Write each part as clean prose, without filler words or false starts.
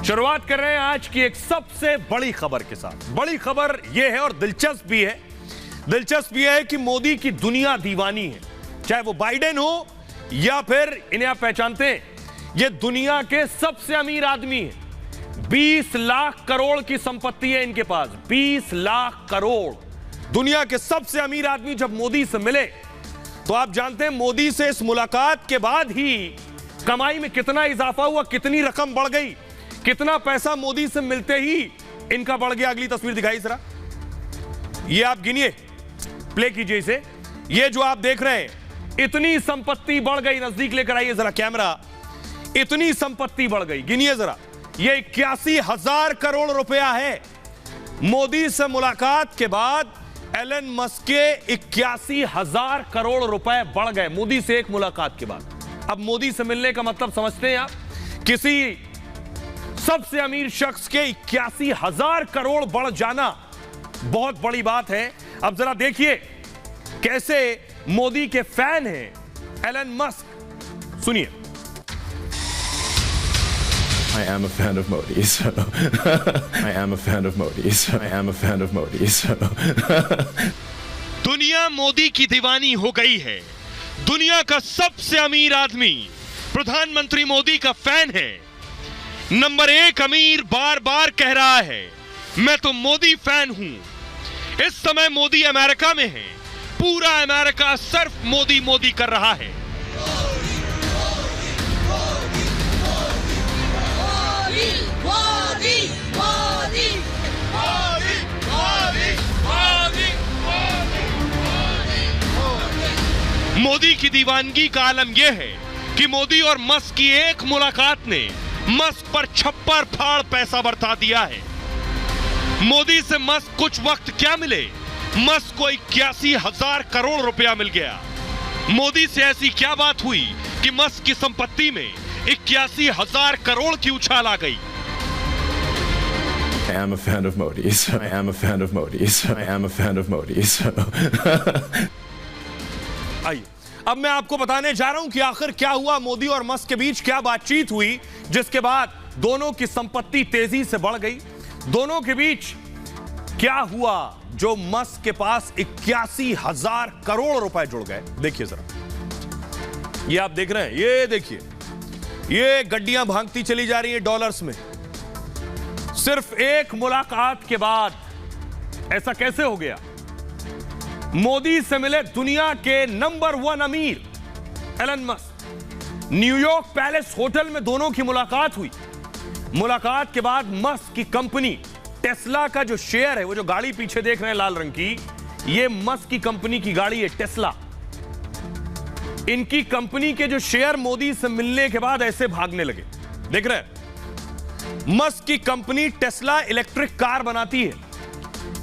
शुरुआत कर रहे हैं आज की एक सबसे बड़ी खबर के साथ। बड़ी खबर यह है और दिलचस्प भी है। दिलचस्प यह है कि मोदी की दुनिया दीवानी है, चाहे वो बाइडेन हो या फिर इन्हें आप पहचानते हैं, ये दुनिया के सबसे अमीर आदमी है। 20 लाख करोड़ की संपत्ति है इनके पास, 20 लाख करोड़। दुनिया के सबसे अमीर आदमी जब मोदी से मिले तो आप जानते हैं मोदी से इस मुलाकात के बाद ही कमाई में कितना इजाफा हुआ, कितनी रकम बढ़ गई, कितना पैसा मोदी से मिलते ही इनका बढ़ गया। अगली तस्वीर दिखाई जरा, ये आप गिनिए, प्ले कीजिए इसे। ये जो आप देख रहे हैं, इतनी संपत्ति बढ़ गई। नजदीक लेकर आइए जरा कैमरा, इतनी संपत्ति बढ़ गई, गिनिए जरा। ये 81,000 करोड़ रुपया है। मोदी से मुलाकात के बाद एलन मस्क के 81,000 करोड़ रुपए बढ़ गए मोदी से एक मुलाकात के बाद। अब मोदी से मिलने का मतलब समझते हैं आप, किसी सबसे अमीर शख्स के 81,000 करोड़ बढ़ जाना बहुत बड़ी बात है। अब जरा देखिए कैसे मोदी के फैन हैं एलन मस्क, सुनिए। I am a fan of Modi, so I am a fan of Modi, so I am a fan of Modi, so दुनिया मोदी की दीवानी हो गई है। दुनिया का सबसे अमीर आदमी प्रधानमंत्री मोदी का फैन है। नंबर 1 अमीर बार बार कह रहा है मैं तो मोदी फैन हूं। इस समय मोदी अमेरिका में है, पूरा अमेरिका सिर्फ मोदी मोदी कर रहा है। मोदी की दीवानगी का आलम यह है कि मोदी और मस्क की एक मुलाकात ने मस्क पर छप्पर फाड़ पैसा बरसा दिया है। मोदी से मस्क कुछ वक्त क्या मिले, मस्क को 81,000 करोड़ रुपया मिल गया। मोदी से ऐसी क्या बात हुई कि मस्क की संपत्ति में 81,000 करोड़ की उछाल आ गई। I am a fan of Modi, so I am a fan of Modi, so I am a fan of Modi, so आइए अब मैं आपको बताने जा रहा हूं कि आखिर क्या हुआ मोदी और मस्क के बीच, क्या बातचीत हुई जिसके बाद दोनों की संपत्ति तेजी से बढ़ गई। दोनों के बीच क्या हुआ जो मस्क के पास 81,000 करोड़ रुपए जुड़ गए। देखिए जरा, ये आप देख रहे हैं, ये देखिए, ये गड्डियां भागती चली जा रही हैं डॉलर्स में। सिर्फ एक मुलाकात के बाद ऐसा कैसे हो गया? मोदी से मिले दुनिया के नंबर 1 अमीर Elon Musk. New York palace hotel में दोनों की मुलाकात हुई। मुलाकात के बाद मस्क की कंपनी टेस्ला का जो शेयर है, वो जो गाड़ी पीछे देख रहे हैं लाल रंग की, ये मस्क की कंपनी की गाड़ी है टेस्ला। इनकी कंपनी के जो शेयर मोदी से मिलने के बाद ऐसे भागने लगे। देख रहे हैं, मस्क की कंपनी टेस्ला इलेक्ट्रिक कार बनाती है।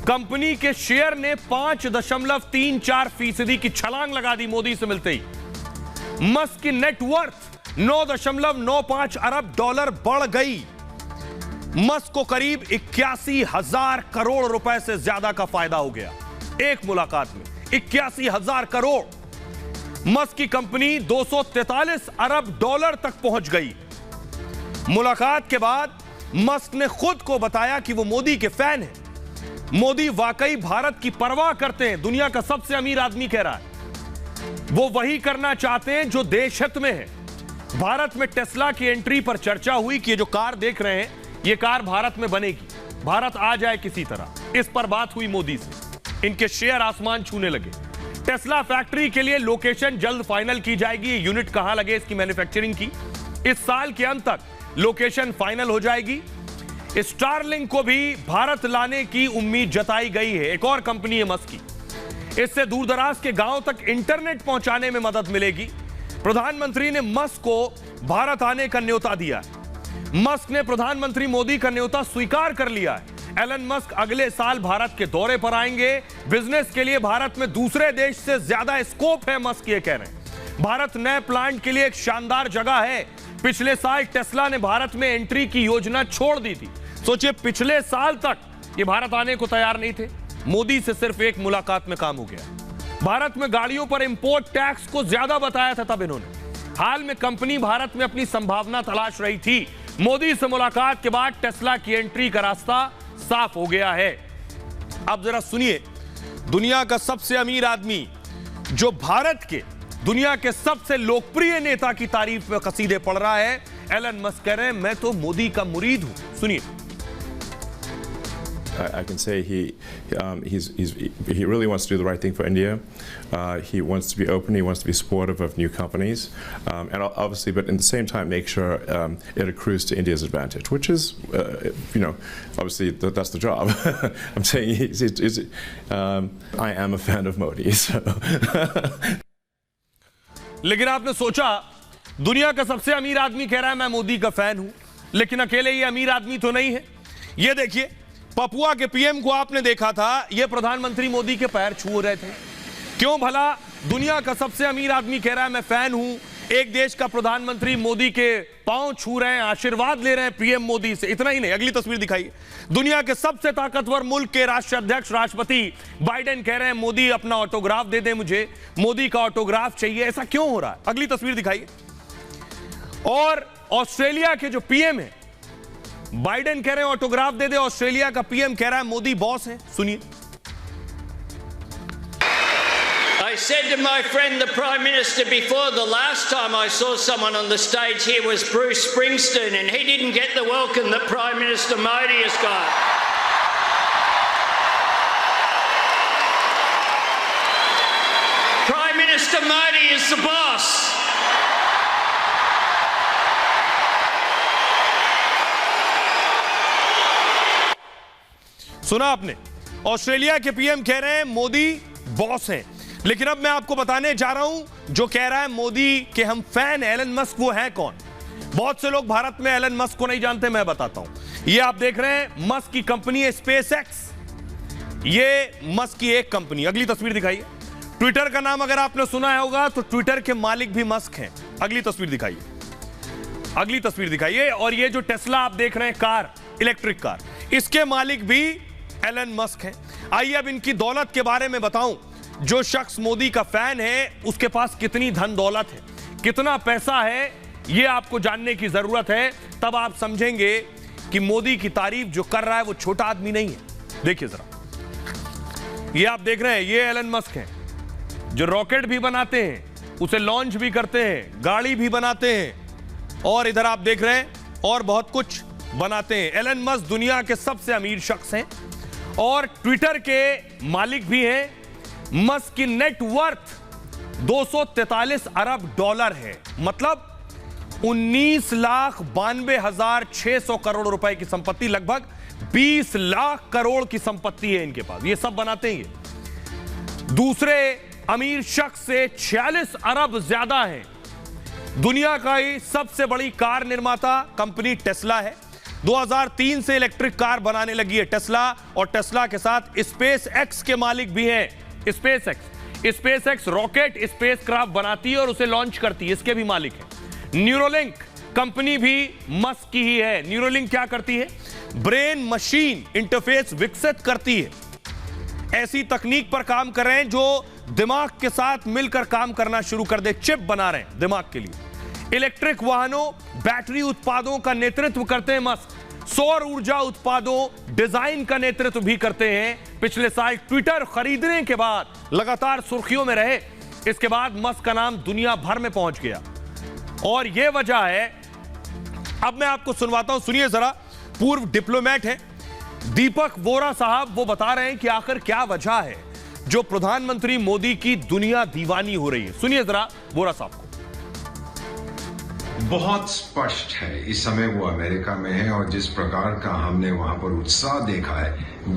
कंपनी के शेयर ने 5.34% की छलांग लगा दी मोदी से मिलते ही। मस्क की नेटवर्थ 9.95 अरब डॉलर बढ़ गई। मस्क को करीब 81,000 करोड़ रुपए से ज्यादा का फायदा हो गया एक मुलाकात में। 81,000 करोड़। मस्क की कंपनी 243 अरब डॉलर तक पहुंच गई। मुलाकात के बाद मस्क ने खुद को बताया कि वो मोदी के फैन हैं। मोदी वाकई भारत की परवाह करते हैं, दुनिया का सबसे अमीर आदमी कह रहा है। वो वही करना चाहते हैं जो देश हित में है। भारत में टेस्ला की एंट्री पर चर्चा हुई कि ये जो कार देख रहे हैं, ये कार भारत में बनेगी, भारत आ जाए किसी तरह। इस पर बात हुई मोदी से, इनके शेयर आसमान छूने लगे। टेस्ला फैक्ट्री के लिए लोकेशन जल्द फाइनल की जाएगी। यूनिट कहां लगे इसकी मैन्युफैक्चरिंग की, इस साल के अंत तक लोकेशन फाइनल हो जाएगी। स्टारलिंक को भी भारत लाने की उम्मीद जताई गई है। एक और कंपनी है मस्क की, इससे दूरदराज के गांव तक इंटरनेट पहुंचाने में मदद मिलेगी। प्रधानमंत्री ने मस्क को भारत आने का न्योता दिया है। मस्क ने प्रधानमंत्री मोदी का न्योता स्वीकार कर लिया है। एलन मस्क अगले साल भारत के दौरे पर आएंगे। बिजनेस के लिए भारत में दूसरे देश से ज्यादा स्कोप है, मस्क ये कह रहे हैं। भारत नए प्लांट के लिए एक शानदार जगह है। पिछले साल टेस्ला ने भारत में एंट्री की योजना छोड़ दी थी। सोचिए, पिछले साल तक ये भारत आने को तैयार नहीं थे। मोदी से सिर्फ एक मुलाकात में काम हो गया। भारत में गाड़ियों पर इंपोर्ट टैक्स को ज्यादा बताया था तब इन्होंने। हाल में कंपनी भारत में अपनी संभावना तलाश रही थी। मोदी से मुलाकात के बाद टेस्ला की एंट्री का रास्ता साफ हो गया है। अब जरा सुनिए, दुनिया का सबसे अमीर आदमी जो भारत के दुनिया के सबसे लोकप्रिय नेता की तारीफ में कसीदे पढ़ रहा है, एलन मस्क कह रहे हैं मैं तो मोदी का मुरीद हूं। सुनिए। I can say he really wants to do the right thing for India. He wants to be open. He wants to be supportive of new companies, and obviously, but at the same time, make sure it accrues to India's advantage, which is, obviously that's the job. I'm saying I am a fan of Modi. So. लेकिन आपने सोचा, दुनिया का सबसे अमीर आदमी कह रहा है मैं मोदी का फैन हूं, लेकिन अकेले ये अमीर आदमी तो नहीं है। ये देखिए, पपुआ के पीएम को आपने देखा था, ये प्रधानमंत्री मोदी के पैर छू रहे थे। क्यों भला दुनिया का सबसे अमीर आदमी कह रहा है मैं फैन हूं, एक देश का प्रधानमंत्री मोदी के पांव छू रहे हैं, आशीर्वाद ले रहे हैं पीएम मोदी से। इतना ही नहीं, अगली तस्वीर दिखाइए। दुनिया के सबसे ताकतवर मुल्क के राष्ट्राध्यक्ष राष्ट्रपति बाइडेन कह रहे हैं मोदी अपना ऑटोग्राफ दे दे, मुझे मोदी का ऑटोग्राफ चाहिए। ऐसा क्यों हो रहा है? अगली तस्वीर दिखाइए। और ऑस्ट्रेलिया के जो पीएम है, बाइडेन कह रहे हैं ऑटोग्राफ दे दे, ऑस्ट्रेलिया का पीएम कह रहा है मोदी बॉस है। सुनिए। I said to my friend the Prime Minister before, the last time I saw someone on the stage here was Bruce Springsteen, and he didn't get the welcome that Prime Minister Modi has got. Prime Minister Modi is the boss. सुना आपने, Australia के PM कह रहे हैं Modi boss हैं। लेकिन अब मैं आपको बताने जा रहा हूं, जो कह रहा है मोदी के हम फैन हैं एलन मस्क, वो है कौन? बहुत से लोग भारत में एलन मस्क को नहीं जानते, मैं बताता हूं। ये आप देख रहे हैं मस्क की कंपनी है स्पेस एक्स, ये मस्क की एक कंपनी। अगली तस्वीर दिखाइए। ट्विटर का नाम अगर आपने सुना है होगा तो ट्विटर के मालिक भी मस्क हैं। अगली तस्वीर दिखाइए, अगली तस्वीर दिखाइए। और ये जो टेस्ला आप देख रहे हैं कार, इलेक्ट्रिक कार, इसके मालिक भी एलन मस्क हैं। आइए अब इनकी दौलत के बारे में बताऊं। जो शख्स मोदी का फैन है उसके पास कितनी धन दौलत है, कितना पैसा है, यह आपको जानने की जरूरत है। तब आप समझेंगे कि मोदी की तारीफ जो कर रहा है वो छोटा आदमी नहीं है। देखिए जरा, ये आप देख रहे हैं, ये एलन मस्क हैं जो रॉकेट भी बनाते हैं, उसे लॉन्च भी करते हैं, गाड़ी भी बनाते हैं, और इधर आप देख रहे हैं और बहुत कुछ बनाते हैं। एलन मस्क दुनिया के सबसे अमीर शख्स हैं और ट्विटर के मालिक भी हैं। मस्क की नेट वर्थ 243 अरब डॉलर है, मतलब 19,92,600 करोड़ रुपए की संपत्ति, लगभग 20 लाख करोड़ की संपत्ति है इनके पास। ये सब बनाते हैं। ये दूसरे अमीर शख्स से 46 अरब ज्यादा है। दुनिया का ही सबसे बड़ी कार निर्माता कंपनी टेस्ला है। 2003 से इलेक्ट्रिक कार बनाने लगी है टेस्ला, और टेस्ला के साथ स्पेस एक्स के मालिक भी हैं। Space x rocket space craft बनाती है और उसे लॉन्च करती है, इसके भी मालिक है। न्यूरोलिंक कंपनी भी मस्क की ही है। न्यूरोलिंक क्या करती है? ब्रेन मशीन इंटरफेस विकसित करती है। ऐसी तकनीक पर काम कर रहे हैं जो दिमाग के साथ मिलकर काम करना शुरू कर दे। चिप बना रहे हैं दिमाग के लिए। इलेक्ट्रिक वाहनों, बैटरी उत्पादों का नेतृत्व करते हैं मस्क। सौर ऊर्जा उत्पादों, डिजाइन का नेतृत्व भी करते हैं। पिछले साल ट्विटर खरीदने के बाद लगातार सुर्खियों में रहे। इसके बाद मस्क का नाम दुनिया भर में पहुंच गया, और यह वजह है। अब मैं आपको सुनवाता हूं, सुनिए जरा। पूर्व डिप्लोमेट हैं दीपक वोरा साहब, वो बता रहे हैं कि आखिर क्या वजह है जो प्रधानमंत्री मोदी की दुनिया दीवानी हो रही है। सुनिए जरा वोरा साहब को। बहुत स्पष्ट है, इस समय वो अमेरिका में है और जिस प्रकार का हमने वहां पर उत्साह देखा है,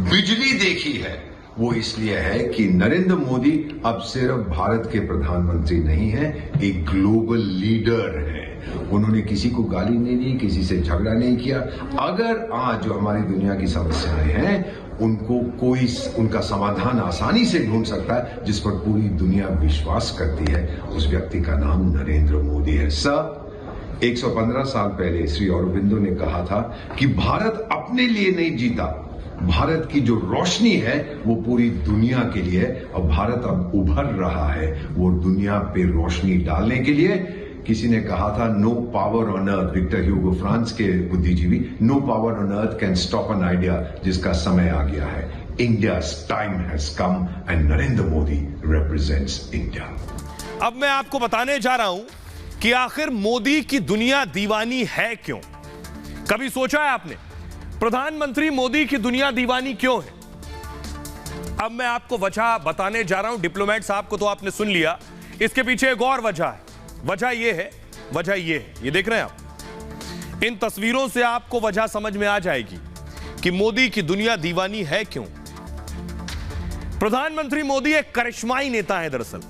बिजली देखी है, वो इसलिए है कि नरेंद्र मोदी अब सिर्फ भारत के प्रधानमंत्री नहीं है, एक ग्लोबल लीडर है। उन्होंने किसी को गाली नहीं दी, किसी से झगड़ा नहीं किया। अगर आज जो हमारी दुनिया की समस्याएं हैं उनको कोई उनका समाधान आसानी से ढूंढ सकता है, जिस पर पूरी दुनिया विश्वास करती है, उस व्यक्ति का नाम नरेंद्र मोदी है। सर, 115 साल पहले श्री अरबिंदो ने कहा था कि भारत अपने लिए नहीं जीता, भारत की जो रोशनी है वो पूरी दुनिया के लिए है, और भारत अब उभर रहा है वो दुनिया पे रोशनी डालने के लिए। किसी ने कहा था no power on earth, Victor Hugo France के बुद्धिजीवी, no power on earth can stop an idea, जिसका समय आ गया है। India's time has come and Narendra Modi represents India. अब मैं आपको बताने जा रहा हूं कि आखिर मोदी की दुनिया दीवानी है क्यों। कभी सोचा है आपने प्रधानमंत्री मोदी की दुनिया दीवानी क्यों है? अब मैं आपको वजह बताने जा रहा हूं। डिप्लोमेट साहब को तो आपने सुन लिया, इसके पीछे एक और वजह है। वजह यह है, ये देख रहे हैं आप, इन तस्वीरों से आपको वजह समझ में आ जाएगी कि मोदी की दुनिया दीवानी है क्यों। प्रधानमंत्री मोदी एक करिश्माई नेता है। दरअसल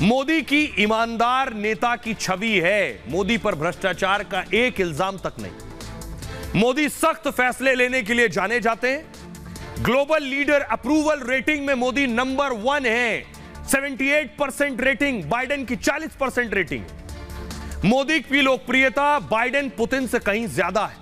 मोदी की ईमानदार नेता की छवि है। मोदी पर भ्रष्टाचार का एक इल्जाम तक नहीं। मोदी सख्त फैसले लेने के लिए जाने जाते हैं। ग्लोबल लीडर अप्रूवल रेटिंग में मोदी नंबर 1 है। 78% रेटिंग, बाइडेन की 40% रेटिंग। मोदी की लोकप्रियता बाइडेन पुतिन से कहीं ज्यादा है।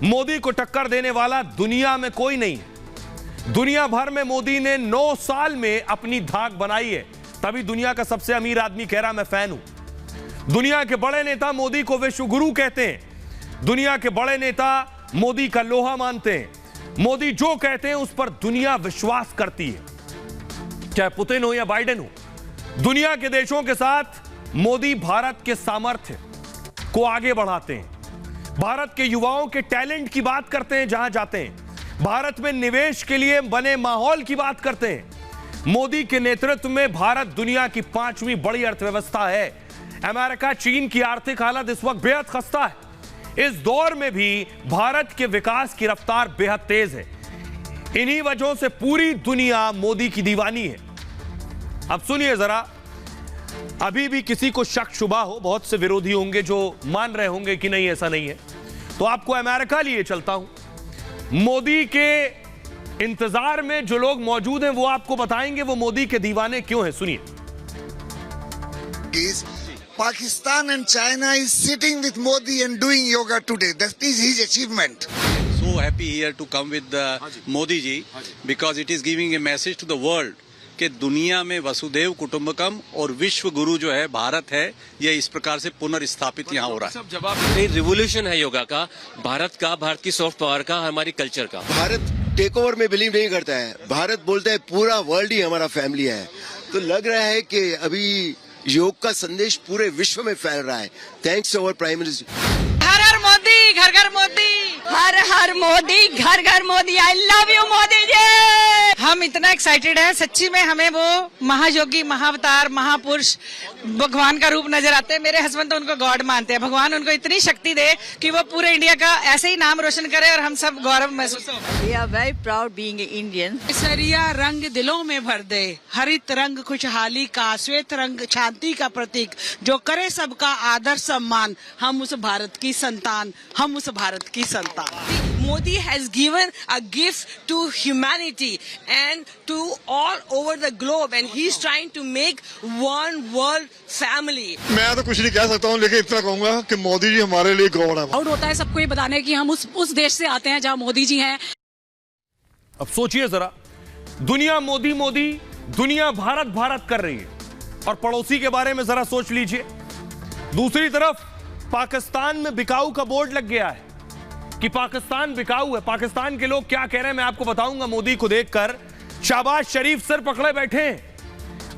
मोदी को टक्कर देने वाला दुनिया में कोई नहीं है। दुनिया भर में मोदी ने 9 साल में अपनी धाक बनाई है, तभी दुनिया का सबसे अमीर आदमी कह रहा मैं फैन हूं। दुनिया के बड़े नेता मोदी को विश्व गुरु कहते हैं। दुनिया के बड़े नेता मोदी का लोहा मानते हैं। मोदी जो कहते हैं उस पर दुनिया विश्वास करती है, चाहे पुतिन हो या बाइडेन हो। दुनिया के देशों के साथ मोदी भारत के सामर्थ्य को आगे बढ़ाते हैं। भारत के युवाओं के टैलेंट की बात करते हैं जहां जाते हैं। भारत में निवेश के लिए बने माहौल की बात करते हैं। मोदी के नेतृत्व में भारत दुनिया की 5वीं बड़ी अर्थव्यवस्था है। अमेरिका, चीन की आर्थिक हालत इस वक्त बेहद खस्ता है। इस दौर में भी भारत के विकास की रफ्तार बेहद तेज है। इन्हीं वजहों से पूरी दुनिया मोदी की दीवानी है। अब सुनिए जरा, अभी भी किसी को शक शुबा हो, बहुत से विरोधी होंगे जो मान रहे होंगे कि नहीं ऐसा नहीं है, तो आपको अमेरिका लिए चलता हूं। मोदी के इंतजार में जो लोग मौजूद हैं वो आपको बताएंगे वो मोदी के दीवाने क्यों हैं। सुनिए। Pakistan and China is sitting with Modi and doing yoga today. That is his achievement. So happy here to come with Modi ji because it is giving a message to the world कि दुनिया में वसुधैव कुटुंबकम और विश्व गुरु जो है भारत है, ये इस प्रकार से पुनर्स्थापित यहाँ हो रहा है। सब जवाब रिवोल्यूशन है योगा का, भारत का, भारत की सॉफ्ट पावर का, हमारी कल्चर का। भारत टेक ओवर में बिलीव नहीं करता है। भारत बोलता है पूरा वर्ल्ड ही हमारा फैमिली है। तो लग रहा है कि अभी योग का संदेश पूरे विश्व में फैल रहा है। Thanks to our prime minister. हर हर मोदी, घर घर मोदी, हर हर मोदी, घर घर Modi. I love you Modi ji. हम इतना एक्साइटेड हैं, सच्ची में हमें वो महायोगी, महाअवतार, महापुरुष, भगवान का रूप नजर आते हैं। मेरे हस्बैंड तो उनको गॉड मानते हैं। भगवान उनको इतनी शक्ति दे कि वो पूरे इंडिया का ऐसे ही नाम रोशन करे और हम सब गौरव महसूस हो। We are very proud being Indian. केसरिया रंग दिलों में भर दे, हरित रंग खुशहाली का, श्वेत रंग शांति का प्रतीक, जो करे सबका आदर सम्मान। हम उस भारत की संतान, हम उस भारत की संतान। Modi has given a gift to humanity and to all over the globe and he's trying to make one world family. मैं तो कुछ नहीं कह सकता हूँ, लेकिन इतना कहूंगा कि मोदी जी हमारे लिए गॉड है। प्राउड होता है सबको ये बताने कि हम उस देश से आते हैं जहाँ मोदी जी हैं। अब सोचिए जरा, दुनिया मोदी मोदी, दुनिया भारत भारत कर रही है, और पड़ोसी के बारे में जरा सोच लीजिए। दूसरी तरफ पाकिस्तान में बिकाऊ का बोर्ड लग गया है कि पाकिस्तान बिकाऊ है। पाकिस्तान के लोग क्या कह रहे हैं मैं आपको बताऊंगा। मोदी को देखकर शहबाज शरीफ सर पकड़े बैठे हैं,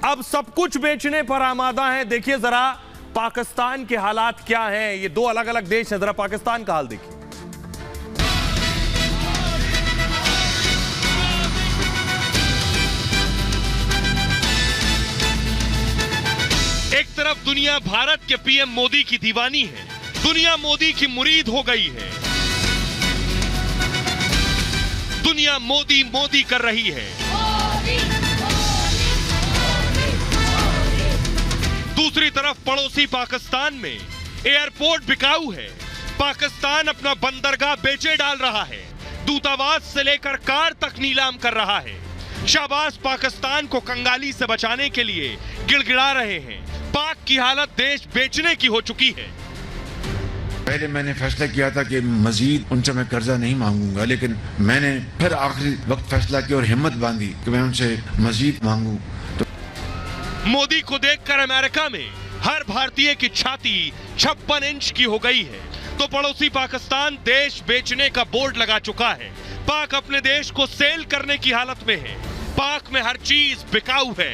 अब सब कुछ बेचने पर आमादा है। देखिए जरा पाकिस्तान के हालात क्या हैं। ये 2 अलग अलग देश हैं, जरा पाकिस्तान का हाल देखिए। एक तरफ दुनिया भारत के पीएम मोदी की दीवानी है, दुनिया मोदी की मुरीद हो गई है। दुनिया मोदी मोदी कर रही है। दूसरी तरफ पड़ोसी पाकिस्तान में एयरपोर्ट बिकाऊ है। पाकिस्तान अपना बंदरगाह बेचे डाल रहा है, दूतावास से लेकर कार तक नीलाम कर रहा है। शाहबाज पाकिस्तान को कंगाली से बचाने के लिए गिड़गिड़ा रहे हैं। पाक की हालत देश बेचने की हो चुकी है। पहले मैंने फैसला किया था कि मजीद उनसे मैं कर्जा नहीं मांगूंगा, लेकिन मैंने फिर आखिरी वक्त फैसला किया और हिम्मत बांधी कि मैं उनसे मजीद मांगू। मोदी को देखकर अमेरिका में हर भारतीय की छाती 56 इंच की हो गई है, तो पड़ोसी पाकिस्तान देश बेचने का बोर्ड लगा चुका है। पाक अपने देश को सेल करने की हालत में है। पाक में हर चीज बिकाऊ है।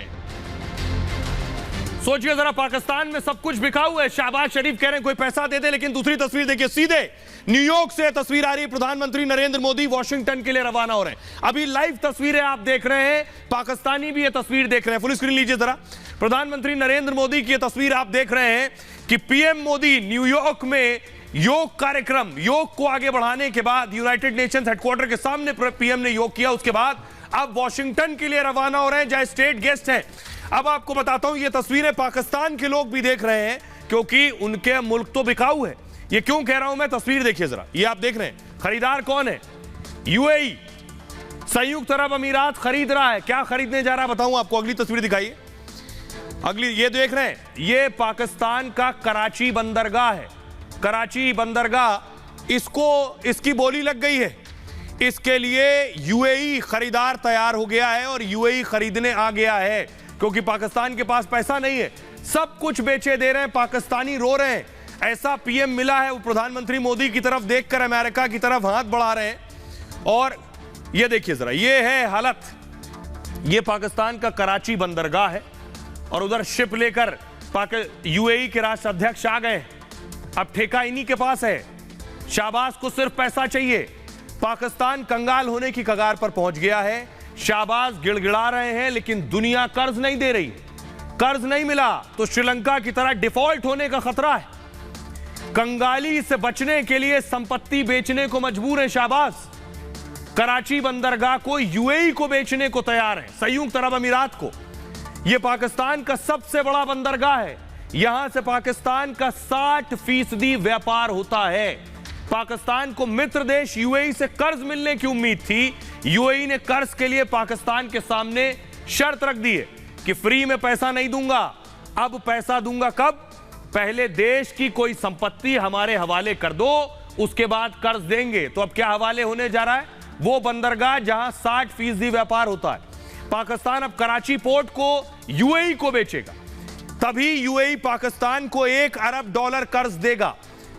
सोचिए जरा, पाकिस्तान में सब कुछ बिकाऊ है। शहबाज शरीफ कह रहे हैं कोई पैसा दे दे, लेकिन दूसरी तस्वीर देखिए, सीधे न्यूयॉर्क से तस्वीर आ रही है। प्रधानमंत्री नरेंद्र मोदी वॉशिंगटन के लिए रवाना हो रहे हैं। अभी लाइव तस्वीरें आप देख रहे हैं, पाकिस्तानी भी ये तस्वीर देख रहे हैं। फुल स्क्रीन लीजिए जरा। प्रधानमंत्री नरेंद्र मोदी की तस्वीर आप देख रहे हैं कि पीएम मोदी न्यूयॉर्क में योग कार्यक्रम, योग को आगे बढ़ाने के बाद यूनाइटेड नेशंस हेडक्वार्टर के सामने पीएम ने योग किया। उसके बाद अब वॉशिंगटन के लिए रवाना हो रहे हैं, जहां स्टेट गेस्ट हैं। अब आपको बताता हूं, ये तस्वीरें पाकिस्तान के लोग भी देख रहे हैं, क्योंकि उनके मुल्क तो बिकाऊ है। ये क्यों कह रहा हूं मैं, तस्वीर देखिए जरा। ये आप देख रहे हैं, खरीदार कौन है? यूएई, संयुक्त अरब अमीरात खरीद रहा है। क्या खरीदने जा रहा है बताऊं आपको, अगली तस्वीर दिखाइए। अगली ये देख रहे हैं, ये पाकिस्तान का कराची बंदरगाह है। कराची बंदरगाह, इसकी बोली लग गई है। इसके लिए यूएई खरीदार तैयार हो गया है और यूएई खरीदने आ गया है, क्योंकि पाकिस्तान के पास पैसा नहीं है। सब कुछ बेचे दे रहे हैं, पाकिस्तानी रो रहे हैं। ऐसा पीएम मिला है, वो प्रधानमंत्री मोदी की तरफ देखकर अमेरिका की तरफ हाथ बढ़ा रहे हैं। और ये देखिए जरा, ये है हालत। ये पाकिस्तान का कराची बंदरगाह है और उधर शिप लेकर यूएई के राष्ट्र अध्यक्ष आ गए। अब ठेका इन्हीं के पास है। शाहबाज को सिर्फ पैसा चाहिए। पाकिस्तान कंगाल होने की कगार पर पहुंच गया है। शाहबाज गिड़गिड़ा रहे हैं, लेकिन दुनिया कर्ज नहीं दे रही। कर्ज नहीं मिला तो श्रीलंका की तरह डिफॉल्ट होने का खतरा है। कंगाली से बचने के लिए संपत्ति बेचने को मजबूर है शाहबाज। कराची बंदरगाह को यूएई को बेचने को तैयार है, संयुक्त अरब अमीरात को। यह पाकिस्तान का सबसे बड़ा बंदरगाह है। यहां से पाकिस्तान का 60% व्यापार होता है। पाकिस्तान को मित्र देश यूएई से कर्ज मिलने की उम्मीद थी। यूएई ने कर्ज के लिए पाकिस्तान के सामने शर्त रख दी है कि फ्री में पैसा नहीं दूंगा, अब पैसा दूंगा कब? पहले देश की कोई संपत्ति हमारे हवाले कर दो, उसके बाद कर्ज देंगे। तो अब क्या हवाले होने जा रहा है? वो बंदरगाह जहां 60% व्यापार होता है। पाकिस्तान अब कराची पोर्ट को यूएई को बेचेगा, तभी यूएई पाकिस्तान को $1 अरब कर्ज देगा।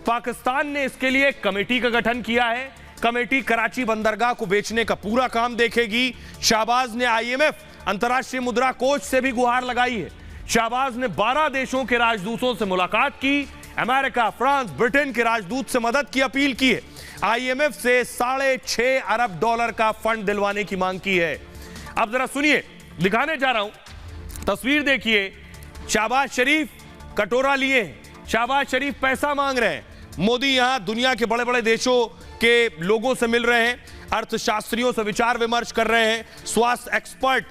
पाकिस्तान ने इसके लिए कमेटी का गठन किया है। कमेटी कराची बंदरगाह को बेचने का पूरा काम देखेगी। शाहबाज ने आईएमएफ, अंतर्राष्ट्रीय मुद्रा कोष से भी गुहार लगाई है। शाहबाज ने 12 देशों के राजदूतों से मुलाकात की। अमेरिका, फ्रांस, ब्रिटेन के राजदूत से मदद की अपील की है। आईएमएफ से $6.5 अरब का फंड दिलवाने की मांग की है। अब जरा सुनिए, दिखाने जा रहा हूं, तस्वीर देखिए। शहबाज शरीफ कटोरा लिए हैं। शहबाज शरीफ पैसा मांग रहे हैं। मोदी यहां दुनिया के बड़े बड़े देशों के लोगों से मिल रहे हैं, अर्थशास्त्रियों से विचार विमर्श कर रहे हैं, स्वास्थ्य एक्सपर्ट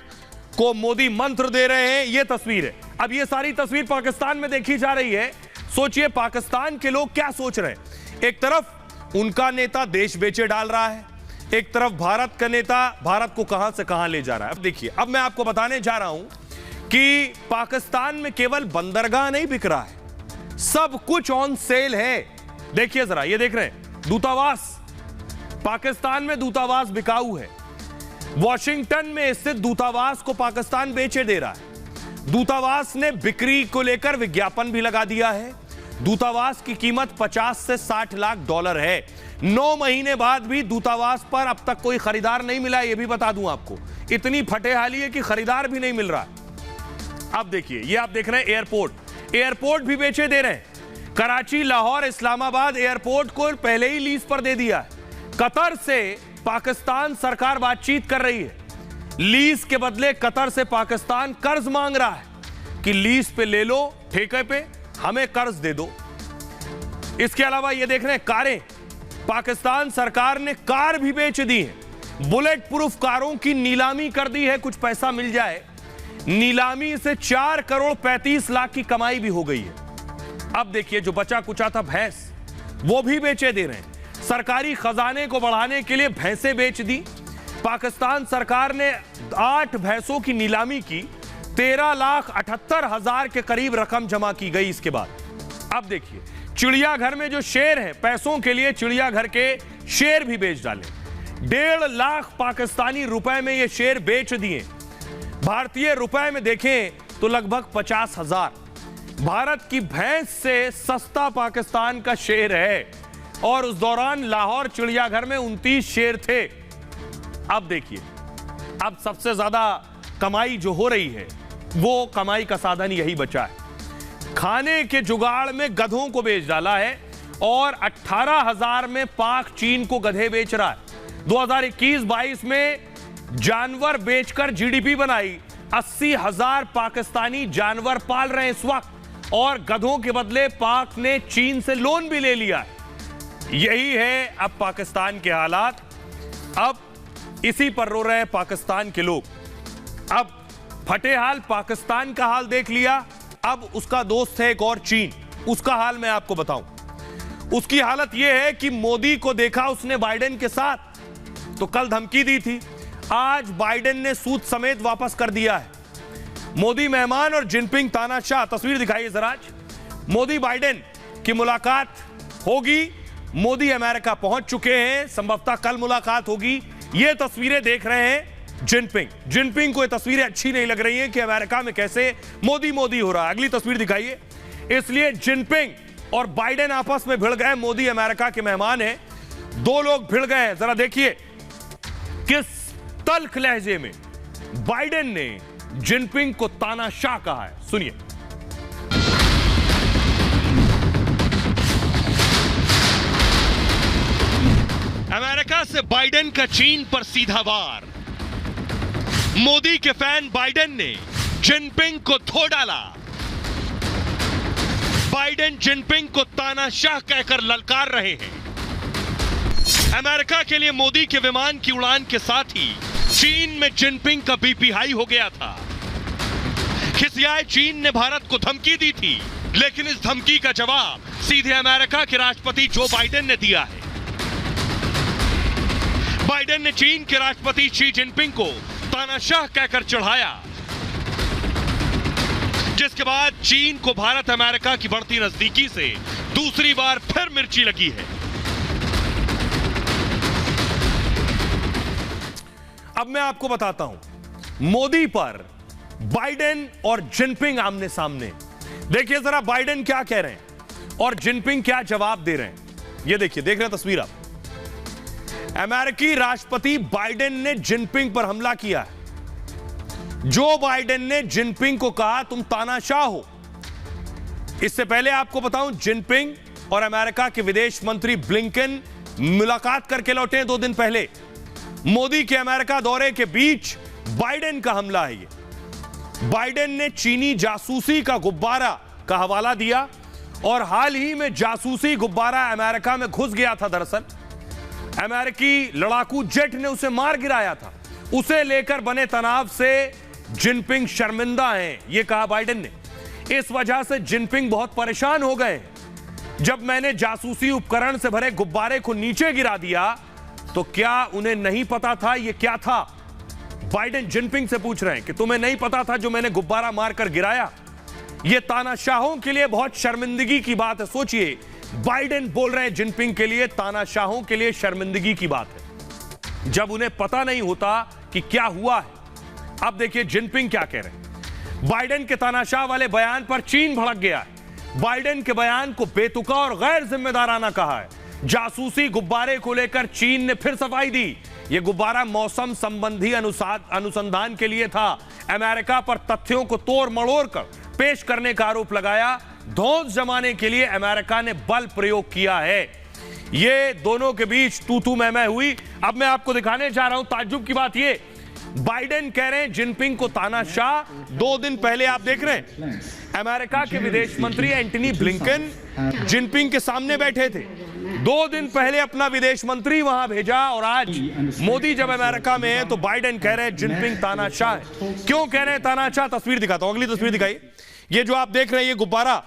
को मोदी मंत्र दे रहे हैं। यह तस्वीर है। अब यह सारी तस्वीर पाकिस्तान में देखी जा रही है। सोचिए पाकिस्तान के लोग क्या सोच रहे हैं। एक तरफ उनका नेता देश बेचे डाल रहा है, एक तरफ भारत का नेता भारत को कहां से कहां ले जा रहा है। अब देखिए, अब मैं आपको बताने जा रहा हूं कि पाकिस्तान में केवल बंदरगाह नहीं बिक रहा है, सब कुछ ऑन सेल है। देखिए जरा, ये देख रहे हैं, दूतावास। पाकिस्तान में दूतावास बिकाऊ है। वॉशिंगटन में स्थित दूतावास को पाकिस्तान बेचे दे रहा है। दूतावास ने बिक्री को लेकर विज्ञापन भी लगा दिया है। दूतावास की कीमत $50 से $60 लाख है। 9 महीने बाद भी दूतावास पर अब तक कोई खरीदार नहीं मिला। यह भी बता दूं आपको, इतनी फटेहाली है कि खरीदार भी नहीं मिल रहा। अब देखिए, ये आप देख रहे हैं एयरपोर्ट भी बेचे दे रहे हैं। कराची, लाहौर, इस्लामाबाद एयरपोर्ट को पहले ही लीज पर दे दिया है। कतर से पाकिस्तान सरकार बातचीत कर रही है। लीज के बदले कतर से पाकिस्तान कर्ज मांग रहा है कि लीज पे ले लो, ठेके पे हमें कर्ज दे दो। इसके अलावा ये देख रहे हैं कारें। पाकिस्तान सरकार ने कार भी बेच दी है। बुलेट प्रूफ कारों की नीलामी कर दी है, कुछ पैसा मिल जाए। नीलामी से 4 करोड़ 35 लाख की कमाई भी हो गई है। अब देखिए, जो बचा कुचा था भैंस, वो भी बेचे दे रहे हैं। सरकारी खजाने को बढ़ाने के लिए भैंसें बेच दी। पाकिस्तान सरकार ने 8 भैंसों की नीलामी की। 13,78,000 के करीब रकम जमा की गई। इसके बाद अब देखिए, चिड़ियाघर में जो शेर है, पैसों के लिए चिड़ियाघर के शेर भी बेच डाले। 1.5 लाख पाकिस्तानी रुपए में ये शेर बेच दिए। भारतीय रुपए में देखें तो लगभग 50,000। भारत की भैंस से सस्ता पाकिस्तान का शेर है और उस दौरान लाहौर चिड़ियाघर में 29 शेर थे। अब देखिए, अब सबसे ज्यादा कमाई जो हो रही है वो कमाई का साधन यही बचा है। खाने के जुगाड़ में गधों को बेच डाला है और 18,000 में पाक चीन को गधे बेच रहा है। 2021-22 में जानवर बेचकर जीडीपी बनाई। 80,000 पाकिस्तानी जानवर पाल रहे हैं इस वक्त और गधों के बदले पाक ने चीन से लोन भी ले लिया है। यही है अब पाकिस्तान के हालात। अब इसी पर रो रहे हैं पाकिस्तान के लोग। अब फटे हाल पाकिस्तान का हाल देख लिया, अब उसका दोस्त है एक और चीन, उसका हाल मैं आपको बताऊं। उसकी हालत यह है कि मोदी को देखा उसने बाइडेन के साथ तो कल धमकी दी थी, आज बाइडेन ने सूद समेत वापस कर दिया है। मोदी मेहमान और जिनपिंग तानाशाह। तस्वीर दिखाइए जरा। मोदी बाइडेन की मुलाकात होगी। मोदी अमेरिका पहुंच चुके हैं, संभवतः कल मुलाकात होगी। ये तस्वीरें देख रहे हैं जिनपिंग को ये तस्वीरें अच्छी नहीं लग रही हैं कि अमेरिका में कैसे मोदी मोदी हो रहा है। अगली तस्वीर दिखाइए। इसलिए जिनपिंग और बाइडेन आपस में भिड़ गए। मोदी अमेरिका के मेहमान हैं, दो लोग भिड़ गए हैं। जरा देखिए किस तल्ख लहजे में बाइडेन ने जिनपिंग को तानाशाह कहा है, सुनिए। अमेरिका से बाइडेन का चीन पर सीधा वार। मोदी के फैन बाइडेन ने जिनपिंग को धो डाला। बाइडेन जिनपिंग को तानाशाह कहकर ललकार रहे हैं। अमेरिका के लिए मोदी के विमान की उड़ान के साथ ही चीन में जिनपिंग का बीपी हाई हो गया था। खिसियाए चीन ने भारत को धमकी दी थी, लेकिन इस धमकी का जवाब सीधे अमेरिका के राष्ट्रपति जो बाइडेन ने दिया है। बाइडेन ने चीन के राष्ट्रपति शी जिनपिंग को तानाशाह कहकर चढ़ाया, जिसके बाद चीन को भारत अमेरिका की बढ़ती नजदीकी से दूसरी बार फिर मिर्ची लगी है। अब मैं आपको बताता हूं मोदी पर बाइडेन और जिनपिंग आमने सामने। देखिए जरा बाइडेन क्या कह रहे हैं और जिनपिंग क्या जवाब दे रहे हैं। ये देखिए, देख रहे हैं तस्वीर आप। अमेरिकी राष्ट्रपति बाइडेन ने जिनपिंग पर हमला किया है। जो बाइडेन ने जिनपिंग को कहा तुम तानाशाह हो। इससे पहले आपको बताऊं, जिनपिंग और अमेरिका के विदेश मंत्री ब्लिंकन मुलाकात करके लौटे 2 दिन पहले। मोदी के अमेरिका दौरे के बीच बाइडेन का हमला है। ये बाइडेन ने चीनी जासूसी का गुब्बारा का हवाला दिया और हाल ही में जासूसी गुब्बारा अमेरिका में घुस गया था। दरअसल अमेरिकी लड़ाकू जेट ने उसे मार गिराया था। उसे लेकर बने तनाव से जिनपिंग शर्मिंदा हैं, यह कहा बाइडेन ने। इस वजह से जिनपिंग बहुत परेशान हो गए। जब मैंने जासूसी उपकरण से भरे गुब्बारे को नीचे गिरा दिया तो क्या उन्हें नहीं पता था यह क्या था? बाइडेन जिनपिंग से पूछ रहे हैं कि तुम्हें नहीं पता था जो मैंने गुब्बारा मारकर गिराया? यह तानाशाहों के लिए बहुत शर्मिंदगी की बात है। सोचिए, बाइडेन बोल रहे हैं जिनपिंग के लिए तानाशाहों के लिए शर्मिंदगी की बात है, जब उन्हें पता नहीं होता कि क्या हुआ है। अब देखिए जिनपिंग क्या कह रहे हैं। बाइडेन के तानाशाह वाले बयान पर चीन भड़क गया है। बाइडेन के बयान को बेतुका और गैर जिम्मेदाराना कहा है। जासूसी गुब्बारे को लेकर चीन ने फिर सफाई दी। यह गुब्बारा मौसम संबंधी अनुसंधान के लिए था। अमेरिका पर तथ्यों को तोड़ मड़ोड़ कर पेश करने का आरोप लगाया। धौंस जमाने के लिए अमेरिका ने बल प्रयोग किया है। ये दोनों के बीच तू मैं हुई। अब मैं आपको दिखाने जा रहा हूं ताज्जुब की बात। ये बाइडेन कह रहे हैं जिनपिंग को तानाशाह। 2 दिन पहले आप देख रहे हैं अमेरिका के विदेश मंत्री एंटनी ब्लिंकन जिनपिंग के सामने बैठे थे। 2 दिन पहले अपना विदेश मंत्री वहां भेजा और आज मोदी जब अमेरिका में है तो बाइडेन कह रहे हैं जिनपिंग तानाशाह है। क्यों कह रहे हैं तानाशाह? तस्वीर दिखाता हूं, अगली तस्वीर दिखाइए। ये जो आप देख रहे हैं ये गुब्बारा,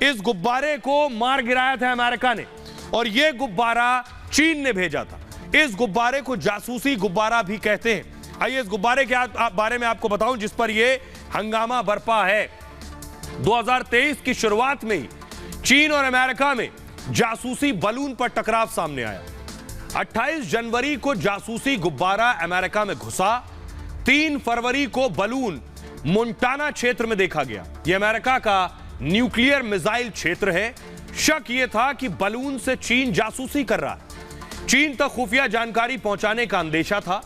इस गुब्बारे को मार गिराया था अमेरिका ने और यह गुब्बारा चीन ने भेजा था। इस गुब्बारे को जासूसी गुब्बारा भी कहते हैं। आइए इस गुब्बारे के बारे में आपको बताऊं जिस पर यह हंगामा बरपा है। 2023 की शुरुआत में ही चीन और अमेरिका में जासूसी बलून पर टकराव सामने आया। 28 जनवरी को जासूसी गुब्बारा अमेरिका में घुसा। 3 फरवरी को बलून मोंटाना क्षेत्र में देखा गया। यह अमेरिका का न्यूक्लियर मिसाइल क्षेत्र है। शक यह था कि बलून से चीन जासूसी कर रहा है। चीन तक खुफिया जानकारी पहुंचाने का अंदेशा था।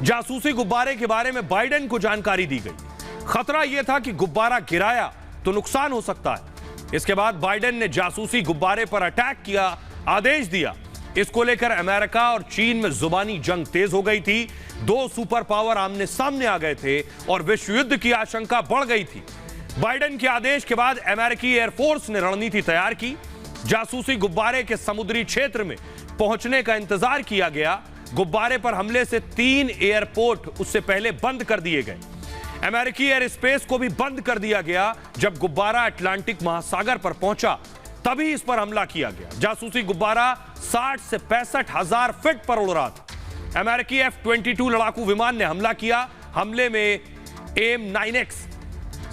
जासूसी गुब्बारे के बारे में बाइडेन को जानकारी दी गई। खतरा यह था कि गुब्बारा गिराया तो नुकसान हो सकता है। इसके बाद बाइडेन ने जासूसी गुब्बारे पर अटैक किया आदेश दिया। इसको लेकर अमेरिका और चीन में जुबानी जंग तेज हो गई थी। दो सुपर पावर आमने सामने आ गए थे और विश्व युद्ध की आशंका बढ़ गई थी। बाइडेन के आदेश के बाद अमेरिकी एयरफोर्स ने रणनीति तैयार की। जासूसी गुब्बारे के समुद्री क्षेत्र में पहुंचने का इंतजार किया गया। गुब्बारे पर हमले से 3 एयरपोर्ट उससे पहले बंद कर दिए गए। अमेरिकी एयर स्पेस को भी बंद कर दिया गया। जब गुब्बारा अटलांटिक महासागर पर पहुंचा तभी इस पर हमला किया गया। जासूसी गुब्बारा 60 से 65 हजार फीट पर उड़ रहा था। अमेरिकी F-22 लड़ाकू विमान ने हमला किया। हमले में AIM-9X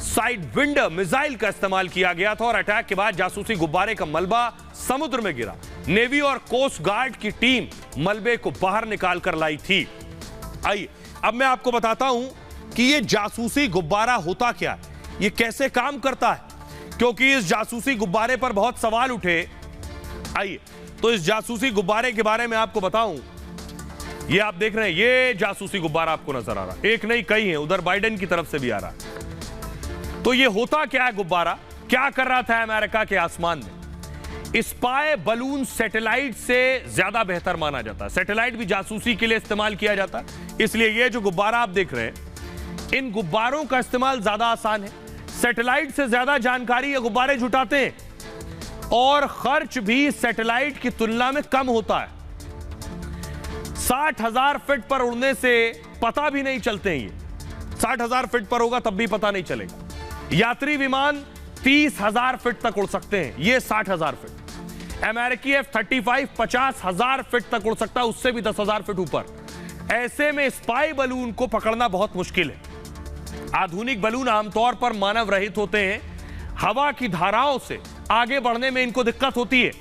साइड विंडर मिसाइल का इस्तेमाल किया गया था और अटैक के बाद जासूसी गुब्बारे का मलबा समुद्र में गिरा। नेवी और कोस्ट गार्ड की टीम मलबे को बाहर निकाल कर लाई थी। आइए अब मैं आपको बताता हूं कि यह जासूसी गुब्बारा होता क्या है, यह कैसे काम करता है, क्योंकि इस जासूसी गुब्बारे पर बहुत सवाल उठे। आइए तो इस जासूसी गुब्बारे के बारे में आपको बताऊं। ये आप देख रहे हैं, ये जासूसी गुब्बारा आपको नजर आ रहा है। एक नहीं कई हैं, उधर बाइडेन की तरफ से भी आ रहा है। तो ये होता क्या है गुब्बारा, क्या कर रहा था अमेरिका के आसमान में? स्पाई बलून सैटेलाइट से ज्यादा बेहतर माना जाता है। सैटेलाइट भी जासूसी के लिए इस्तेमाल किया जाता है, इसलिए ये जो गुब्बारा आप देख रहे हैं, इन गुब्बारों का इस्तेमाल ज्यादा आसान है। सैटेलाइट से ज्यादा जानकारी ये गुब्बारे जुटाते हैं और खर्च भी सैटेलाइट की तुलना में कम होता है। 60,000 फीट पर उड़ने से पता भी नहीं चलते हैं। ये 60,000 फीट पर होगा तब भी पता नहीं चलेगा। यात्री विमान 30,000 फीट तक उड़ सकते हैं, ये 60,000 फीट। अमेरिकी F-35 50,000 फीट तक उड़ सकता है, उससे भी 10,000 फीट ऊपर। ऐसे में स्पाई बलून को पकड़ना बहुत मुश्किल है। आधुनिक बलून आमतौर पर मानव रहित होते हैं। हवा की धाराओं से आगे बढ़ने में इनको दिक्कत होती है,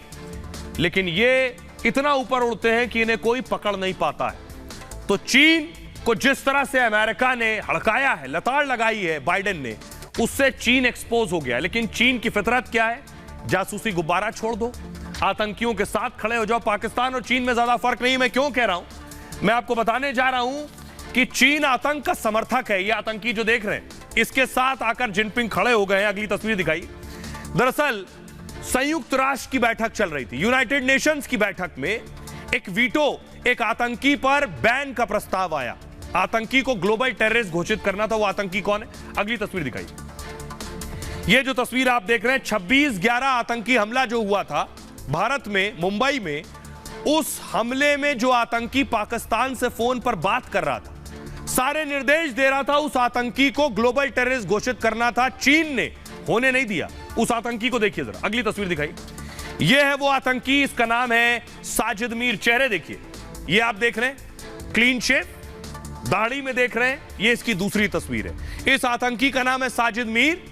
लेकिन ये इतना ऊपर उड़ते हैं कि इन्हें कोई पकड़ नहीं पाता है। तो चीन को जिस तरह से अमेरिका ने हड़काया है, लताड़ लगाई है बाइडेन ने, उससे चीन एक्सपोज हो गया। लेकिन चीन की फितरत क्या है? जासूसी गुब्बारा छोड़ दो, आतंकियों के साथ खड़े हो जाओ। पाकिस्तान और चीन में ज्यादा फर्क नहीं। मैं क्यों कह रहा हूं? मैं आपको बताने जा रहा हूं कि चीन आतंक का समर्थक है। ये आतंकी जो देख रहे हैं, इसके साथ आकर जिनपिंग खड़े हो गए हैं। अगली तस्वीर दिखाई। दरअसल संयुक्त राष्ट्र की बैठक चल रही थी, यूनाइटेड नेशंस की बैठक में एक वीटो, एक आतंकी पर बैन का प्रस्ताव आया। आतंकी को ग्लोबल टेररिस्ट घोषित करना था। वो आतंकी कौन है? अगली तस्वीर दिखाई। ये जो तस्वीर आप देख रहे हैं, 26/11 आतंकी हमला जो हुआ था भारत में, मुंबई में, उस हमले में जो आतंकी पाकिस्तान से फोन पर बात कर रहा था, सारे निर्देश दे रहा था, उस आतंकी को ग्लोबल टेररिस्ट घोषित करना था। चीन ने होने नहीं दिया। उस आतंकी को देखिए जरा, अगली तस्वीर दिखाई। यह है वो आतंकी, इसका नाम है साजिद मीर। चेहरे देखिए, ये आप देख रहे हैं, क्लीन शेव, दाढ़ी में देख रहे हैं। ये इसकी दूसरी तस्वीर है। इस आतंकी का नाम है साजिद मीर।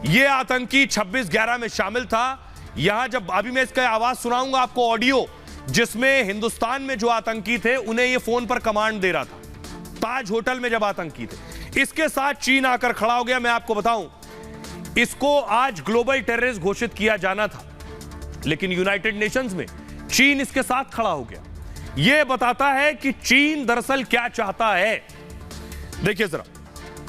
यह आतंकी 26/11 में शामिल था। यहां जब अभी मैं इसका आवाज सुनाऊंगा आपको, ऑडियो, जिसमें हिंदुस्तान में जो आतंकी थे उन्हें यह फोन पर कमांड दे रहा था, ताज होटल में जब आतंकी थे। इसके साथ चीन आकर खड़ा हो गया। मैं आपको बताऊं, इसको आज ग्लोबल टेररिस्ट घोषित किया जाना था, लेकिन यूनाइटेड नेशंस में चीन इसके साथ खड़ा हो गया। यह बताता है कि चीन दरअसल क्या चाहता है। देखिए जरा,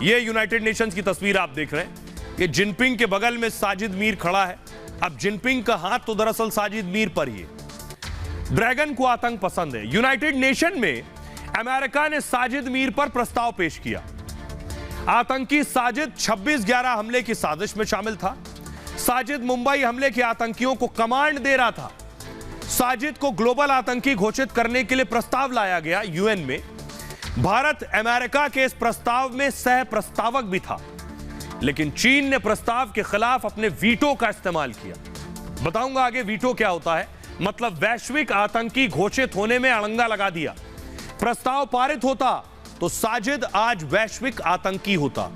यह यूनाइटेड नेशंस की तस्वीर आप देख रहे हैं। ये जिनपिंग के बगल में साजिद मीर खड़ा है। अब जिनपिंग का हाथ तो दरअसल साजिद मीर पर ही है। ड्रैगन को आतंक पसंद है। यूनाइटेड नेशन में अमेरिका ने साजिद मीर पर प्रस्ताव पेश किया। आतंकी साजिद 26/11 हमले की साजिश में शामिल था। साजिद मुंबई हमले के आतंकियों को कमांड दे रहा था। साजिद को ग्लोबल आतंकी घोषित करने के लिए प्रस्ताव लाया गया यूएन में। भारत अमेरिका के इस प्रस्ताव में सह प्रस्तावक भी था, लेकिन चीन ने प्रस्ताव के खिलाफ अपने वीटो का इस्तेमाल किया। बताऊंगा आगे वीटो क्या होता है। मतलब वैश्विक आतंकी घोषित होने में अड़ंगा लगा दिया। प्रस्ताव पारित होता तो साजिद आज वैश्विक आतंकी होता।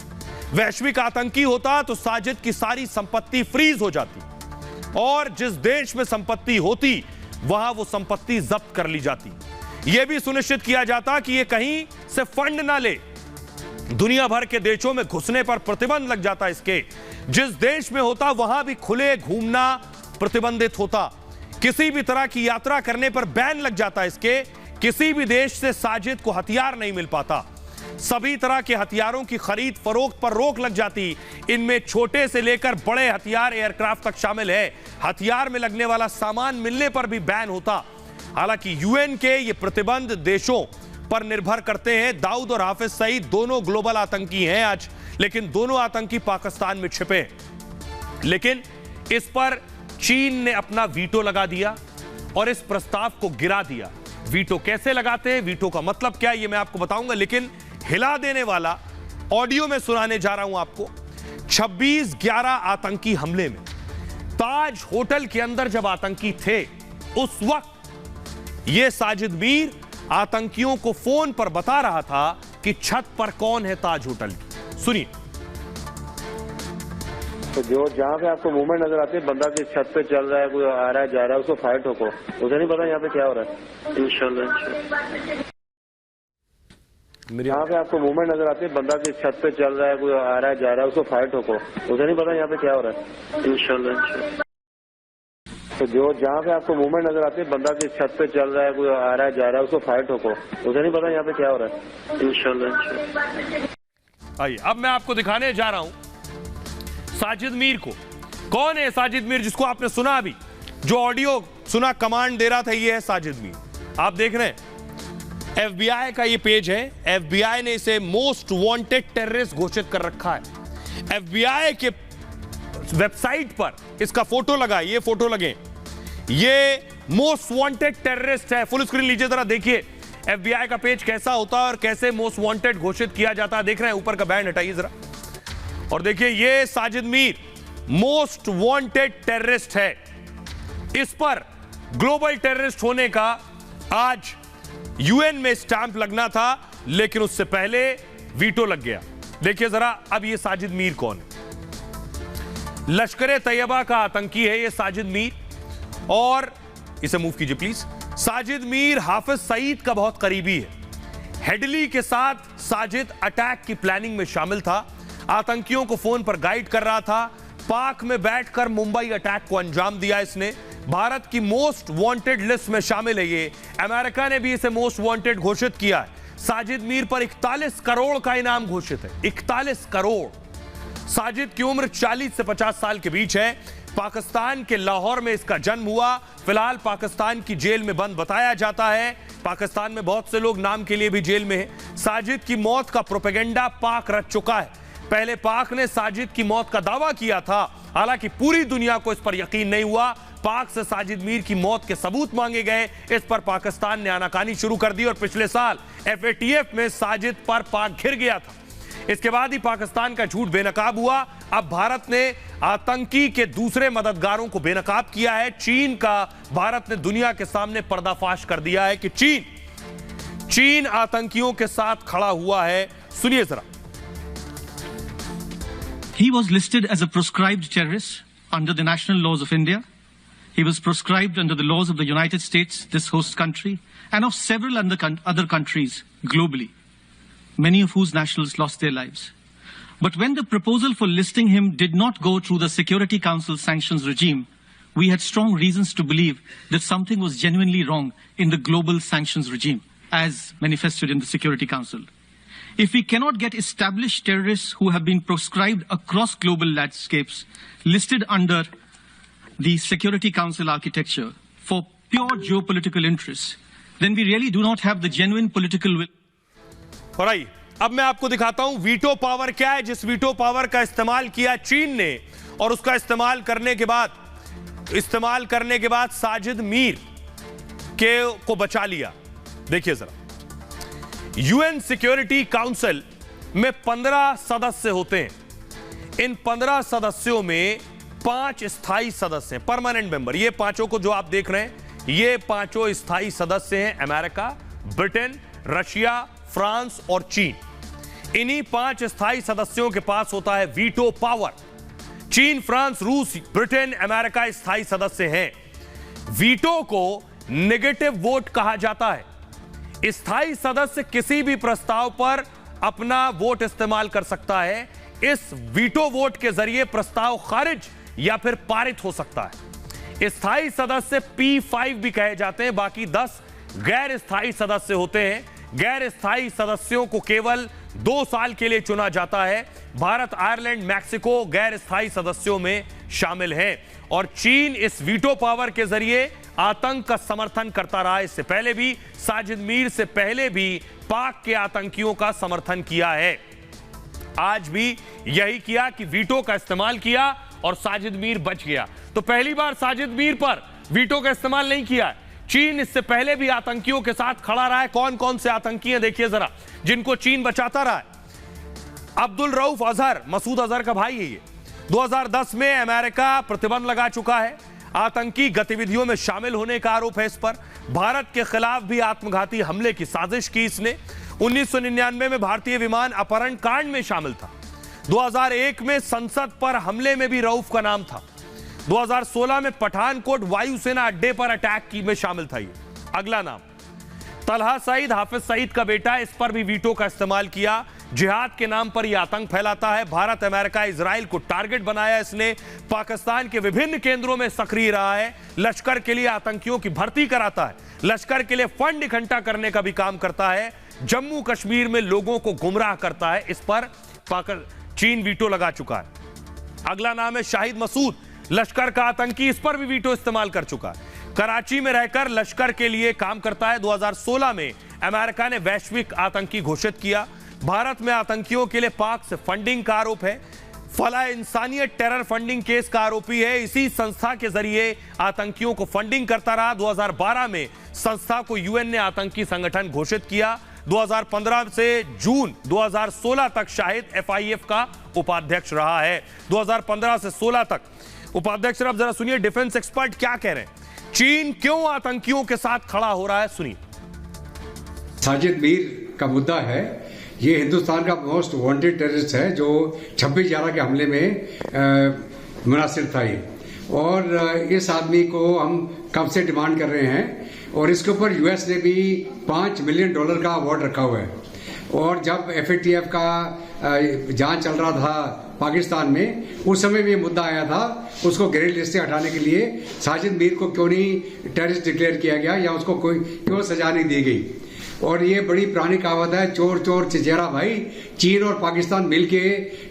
वैश्विक आतंकी होता तो साजिद की सारी संपत्ति फ्रीज हो जाती और जिस देश में संपत्ति होती वहां वो संपत्ति जब्त कर ली जाती। यह भी सुनिश्चित किया जाता कि यह कहीं से फंड ना ले। दुनिया भर के देशों में घुसने पर प्रतिबंध लग जाता इसके। जिस देश में होता वहां भी खुले घूमना प्रतिबंधित होता। किसी भी तरह की यात्रा करने पर बैन लग जाता इसके। किसी भी देश से साजिद को हथियार नहीं मिल पाता। सभी तरह के हथियारों की खरीद फरोख्त पर रोक लग जाती। इनमें छोटे से लेकर बड़े हथियार, एयरक्राफ्ट तक शामिल है। हथियार में लगने वाला सामान मिलने पर भी बैन होता। हालांकि यूएन के ये प्रतिबंध देशों पर निर्भर करते हैं। दाऊद और हाफिज सईद दोनों ग्लोबल आतंकी हैं आज, लेकिन दोनों आतंकी पाकिस्तान में छिपे हैं। लेकिन इस पर चीन ने अपना वीटो लगा दिया और इस प्रस्ताव को गिरा दिया। वीटो कैसे लगाते हैं, वीटो का मतलब क्या है, ये मैं आपको बताऊंगा, लेकिन हिला देने वाला ऑडियो में सुनाने जा रहा हूं आपको। 26/11 आतंकी हमले में ताज होटल के अंदर जब आतंकी थे, उस वक्त यह साजिद मीर आतंकियों को फोन पर बता रहा था कि छत पर कौन है ताज होटल की। सुनिए। तो जो जहाँ पे आपको मूवमेंट नजर आती है, बंदा की छत पे चल रहा है, कोई आ रहा है जा रहा है, उसको फाइट ठोको। उसे नहीं पता यहाँ पे क्या हो रहा है। इंशाल्लाह यहाँ पे आपको मूवमेंट नजर आती है, बंदा की छत पे चल रहा है, कोई आ रहा है जा रहा है, उसको फाइट ठोको। उसे नहीं पता यहाँ पे क्या हो रहा है। इंशाल्लाह तो जो जहाँ पे आपको मूवमेंट नजर आती है, बंदा की छत पे चल रहा है, कोई आ रहा है जा रहा है, उसको फाइट ठोको। उसे नहीं पता यहाँ पे क्या हो रहा है। इंशाल्लाह आइए अब मैं आपको दिखाने जा रहा हूं साजिद मीर को। कौन है साजिद मीर जिसको आपने सुना अभी, जो ऑडियो सुना, कमांड दे रहा था, ये है साजिद मीर। आप देख रहे हैं एफबीआई का ये पेज है। एफबीआई ने इसे मोस्ट वांटेड टेररिस्ट घोषित कर रखा है। एफबीआई के वेबसाइट पर इसका फोटो लगा, ये फोटो लगे, ये मोस्ट वांटेड टेररिस्ट है। फुल स्क्रीन लीजिए जरा, देखिए एफबीआई का पेज कैसा होता है और कैसे मोस्ट वांटेड घोषित किया जाता है। देख रहे हैं, ऊपर का बैंड हटाइए जरा और देखिए, ये Sajid Mir most wanted terrorist है। इस पर ग्लोबल टेररिस्ट होने का आज यूएन में स्टैंप लगना था, लेकिन उससे पहले वीटो लग गया। देखिए जरा अब ये साजिद मीर कौन है। लश्कर तैयबा का आतंकी है ये साजिद मीर, और इसे मूव कीजिए प्लीज। साजिद मीर हाफिज सईद का बहुत करीबी है। हेडली के साथ साजिद अटैक की प्लानिंग में शामिल था। आतंकियों को फोन पर गाइड कर रहा था। पाक में बैठकर मुंबई अटैक को अंजाम दिया इसने। भारत की मोस्ट वांटेड लिस्ट में शामिल है ये। अमेरिका ने भी इसे मोस्ट वांटेड घोषित किया है। साजिद मीर पर 41 करोड़ का इनाम घोषित है। 41 करोड़। साजिद की उम्र 40 से 50 साल के बीच है। पाकिस्तान के लाहौर में इसका जन्म हुआ। फिलहाल पाकिस्तान की जेल में बंद बताया जाता है। पाकिस्तान में बहुत से लोग नाम के लिए भी जेल में हैं। साजिद की मौत का प्रोपेगेंडा पाक रच चुका है। पहले पाक ने साजिद की मौत का दावा किया था, हालांकि पूरी दुनिया को इस पर यकीन नहीं हुआ। पाक से साजिद मीर की मौत के सबूत मांगे गए। इस पर पाकिस्तान ने आनाकानी शुरू कर दी और पिछले साल FATF में साजिद पर पाक घिर गया था। इसके बाद ही पाकिस्तान का झूठ बेनकाब हुआ। अब भारत ने आतंकी के दूसरे मददगारों को बेनकाब किया है। चीन का भारत ने दुनिया के सामने पर्दाफाश कर दिया है कि चीन आतंकियों के साथ खड़ा हुआ है। सुनिए जरा। He was listed as a proscribed terrorist under the national laws of India. He was proscribed under the laws of the United States, this host country, and of several other countries globally, many of whose nationals lost their lives. But when the proposal for listing him did not go through the Security Council sanctions regime, we had strong reasons to believe that something was genuinely wrong in the global sanctions regime, as manifested in the Security Council. If we cannot get established terrorists who have been proscribed across global landscapes listed under the Security Council architecture for pure geopolitical interests, then we really do not have the genuine political will. और आइए अब मैं आपको दिखाता हूं veto power क्या है, जिस वीटो पावर का इस्तेमाल किया चीन ने, और उसका इस्तेमाल करने के बाद साजिद मीर को बचा लिया। देखिए जरा, यूएन सिक्योरिटी काउंसिल में 15 सदस्य होते हैं। इन 15 सदस्यों में 5 स्थायी सदस्य हैं, परमानेंट मेंबर। ये पांचों को जो आप देख रहे हैं, ये पांचों स्थायी सदस्य हैं। अमेरिका, ब्रिटेन, रशिया, फ्रांस और चीन। इन्हीं 5 स्थायी सदस्यों के पास होता है वीटो पावर। चीन, फ्रांस, रूस, ब्रिटेन, अमेरिका स्थायी सदस्य हैं। वीटो को नेगेटिव वोट कहा जाता है। स्थायी सदस्य किसी भी प्रस्ताव पर अपना वोट इस्तेमाल कर सकता है। इस वीटो वोट के जरिए प्रस्ताव खारिज या फिर पारित हो सकता है। स्थायी सदस्य P5 भी कहे जाते हैं, बाकी 10 गैर स्थायी सदस्य होते हैं। गैर स्थायी सदस्यों को केवल 2 साल के लिए चुना जाता है। भारत, आयरलैंड, मैक्सिको गैर स्थायी सदस्यों में शामिल हैं और चीन इस वीटो पावर के जरिए आतंक का समर्थन करता रहा। इससे पहले भी, साजिद मीर से पहले भी पाक के आतंकियों का समर्थन किया है। आज भी यही किया कि वीटो का इस्तेमाल किया और साजिद मीर बच गया। तो पहली बार साजिद मीर पर वीटो का इस्तेमाल नहीं किया है। चीन इससे पहले भी आतंकियों के साथ खड़ा रहा है। कौन कौन से आतंकी हैं देखिए जरा, जिनको चीन बचाता रहा है। अब्दुल रऊफ अजहर, मसूद अजहर का भाई है ये। 2010 में अमेरिका प्रतिबंध लगा चुका है। आतंकी गतिविधियों में शामिल होने का आरोप है इस पर। भारत के खिलाफ भी आत्मघाती हमले की साजिश की इसने। 1999 में भारतीय विमान अपहरण कांड में शामिल था। 2001 में संसद पर हमले में भी रऊफ का नाम था। 2016 में पठानकोट वायुसेना अड्डे पर अटैक में शामिल था ये। अगला नाम तलहा सईद, हाफिज सईद का बेटा, इस पर भी वीटो का इस्तेमाल किया। जिहाद के नाम पर यह आतंक फैलाता है। भारत, अमेरिका, इजराइल को टारगेट बनाया इसने। पाकिस्तान के विभिन्न केंद्रों में सक्रिय रहा है। लश्कर के लिए आतंकियों की भर्ती कराता है। लश्कर के लिए फंड इकट्ठा करने का भी काम करता है। जम्मू कश्मीर में लोगों को गुमराह करता है। इस पर चीन वीटो लगा चुका है। अगला नाम है शाहिद मसूद, लश्कर का आतंकी, इस पर भी वीटो इस्तेमाल कर चुका है। कराची में रहकर लश्कर के लिए काम करता है। 2016 में अमेरिका ने वैश्विक आतंकी घोषित किया। भारत में आतंकियों के लिए पाक से फंडिंग का आरोप है। फलाह इंसानियत टेरर फंडिंग केस का आरोपी है। इसी संस्था के जरिए आतंकियों को फंडिंग करता रहा। 2012 में संस्था को यूएन ने आतंकी संगठन घोषित किया। 2015 से जून 2016 तक शाहिद FIF का उपाध्यक्ष रहा है। 2015 से 16 तक उपाध्यक्ष। अब जरा सुनिए डिफेंस एक्सपर्ट क्या कह रहे हैं। चीन क्यों आतंकियों के साथ खड़ा हो रहा है, सुनिए। साजिद मीर का मुद्दा है, ये हिंदुस्तान का मोस्ट वांटेड टेररिस्ट है जो 26/11 के हमले में मुनासिर था ये। और इस आदमी को हम कब से डिमांड कर रहे हैं और इसके ऊपर यूएस ने भी $5 मिलियन का अवार्ड रखा हुआ है। और जब FATF का जांच चल रहा था पाकिस्तान में, उस समय भी ये मुद्दा आया था। उसको ग्रे लिस्ट से हटाने के लिए साजिद मीर को क्यों नहीं टेररिस्ट डिक्लेयर किया गया या उसको कोई क्यों सजा नहीं दी गई। और ये बड़ी पुरानी कहावत है, चोर चोर चिचेरा भाई। चीन और पाकिस्तान मिलके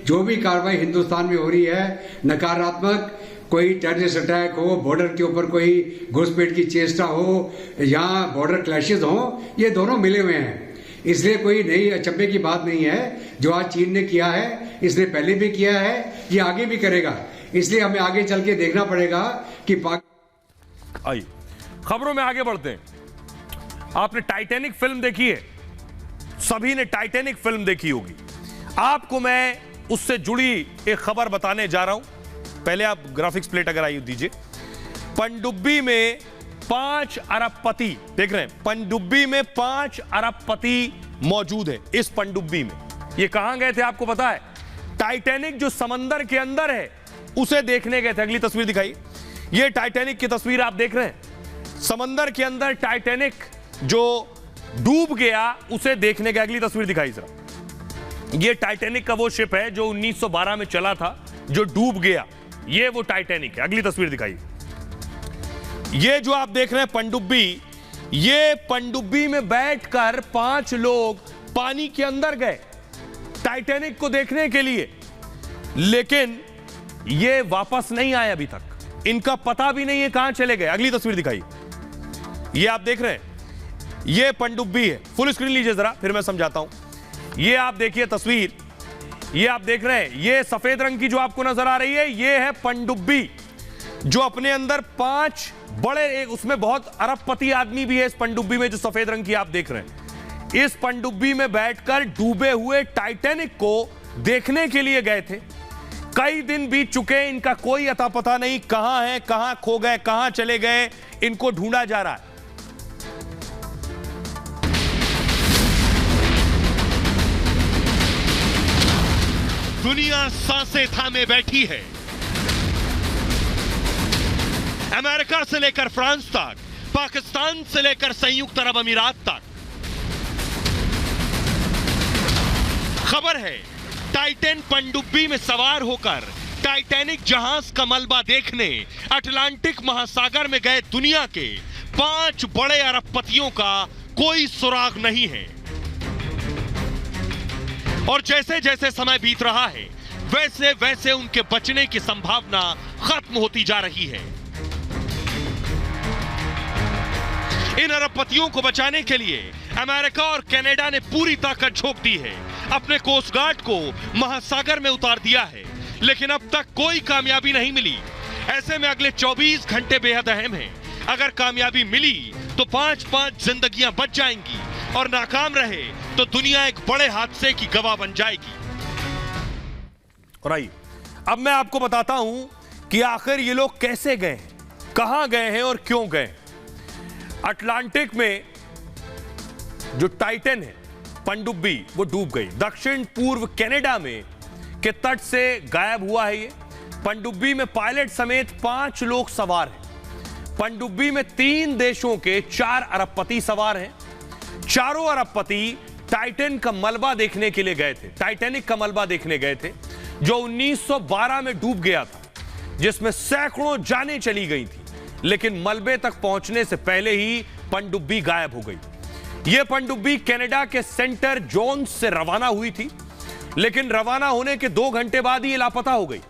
जो भी कार्रवाई हिंदुस्तान में हो रही है, नकारात्मक, कोई टेररिस्ट अटैक हो, बॉर्डर के ऊपर कोई घुसपैठ की चेष्टा हो या बॉर्डर क्लैशेज हो, ये दोनों मिले हुए हैं। इसलिए कोई नई अचंभे की बात नहीं है जो आज चीन ने किया है। इसने पहले भी किया है, ये आगे भी करेगा। इसलिए हमें आगे चल के देखना पड़ेगा कि आइए खबरों में आगे बढ़ते हैं। आपने टाइटैनिक फिल्म देखी है, सभी ने टाइटैनिक फिल्म देखी होगी। आपको मैं उससे जुड़ी एक खबर बताने जा रहा हूं। पहले आप ग्राफिक्स प्लेट अगर आई दीजिए। पनडुब्बी में 5 अरबपति, देख रहे हैं, पनडुब्बी में 5 अरबपति मौजूद है। इस पनडुब्बी में ये कहां गए थे आपको पता है? टाइटैनिक जो समंदर के अंदर है उसे देखने गए थे। अगली तस्वीर दिखाई, ये टाइटैनिक की तस्वीर आप देख रहे हैं। समंदर के अंदर टाइटैनिक जो डूब गया उसे देखने गए। अगली तस्वीर दिखाई जरा। ये टाइटैनिक का वो शिप है जो 1912 में चला था, जो डूब गया। ये वो टाइटैनिक है। अगली तस्वीर दिखाई। ये जो आप देख रहे हैं पनडुब्बी, ये पनडुब्बी में बैठकर 5 लोग पानी के अंदर गए टाइटैनिक को देखने के लिए, लेकिन ये वापस नहीं आए अभी तक। इनका पता भी नहीं है कहां चले गए। अगली तस्वीर दिखाई। ये आप देख रहे हैं, ये पनडुब्बी है। फुल स्क्रीन लीजिए जरा, फिर मैं समझाता हूं। ये आप देखिए तस्वीर, ये आप देख रहे हैं, ये सफेद रंग की जो आपको नजर आ रही है, ये है पनडुब्बी जो अपने अंदर 5 बड़े, उसमें बहुत अरबपति आदमी भी है इस पनडुब्बी में जो सफेद रंग की आप देख रहे हैं। इस पनडुब्बी में बैठकर डूबे हुए टाइटैनिक को देखने के लिए गए थे। कई दिन बीत चुके, इनका कोई अता पता नहीं, कहां है, कहां खो गए, कहां चले गए, इनको ढूंढा जा रहा है। दुनिया सांसें थामे बैठी है। अमेरिका से लेकर फ्रांस तक, पाकिस्तान से लेकर संयुक्त अरब अमीरात तक, खबर है टाइटन पनडुब्बी में सवार होकर टाइटैनिक जहाज का मलबा देखने अटलांटिक महासागर में गए दुनिया के 5 बड़े अरबपतियों का कोई सुराग नहीं है। और जैसे जैसे समय बीत रहा है वैसे वैसे उनके बचने की संभावना खत्म होती जा रही है। इन अरबपतियों को बचाने के लिए अमेरिका और कनाडा ने पूरी ताकत झोंक दी है, अपने कोस्ट गार्ड को महासागर में उतार दिया है, लेकिन अब तक कोई कामयाबी नहीं मिली। ऐसे में अगले 24 घंटे बेहद अहम हैं। अगर कामयाबी मिली तो 5-5 जिंदगियां बच जाएंगी और नाकाम रहे तो दुनिया एक बड़े हादसे की गवाह बन जाएगी। और आइए अब मैं आपको बताता हूं कि आखिर ये लोग कैसे गए, कहां गए हैं और क्यों गए। अटलांटिक में जो टाइटन है पनडुब्बी वो डूब गई। दक्षिण पूर्व कनाडा में के तट से गायब हुआ है ये। पनडुब्बी में पायलट समेत 5 लोग सवार हैं। पनडुब्बी में 3 देशों के 4 अरबपति सवार हैं। चारों अरबपति टाइटन का मलबा देखने के लिए गए थे, टाइटैनिक का मलबा देखने गए थे जो 1912 में डूब गया था, जिसमें सैकड़ों जानें चली गई थी, लेकिन मलबे तक पहुंचने से पहले ही पनडुब्बी गायब हो गई। यह पनडुब्बी कनाडा के सेंटर जोन्स से रवाना हुई थी, लेकिन रवाना होने के 2 घंटे बाद ही लापता हो गई।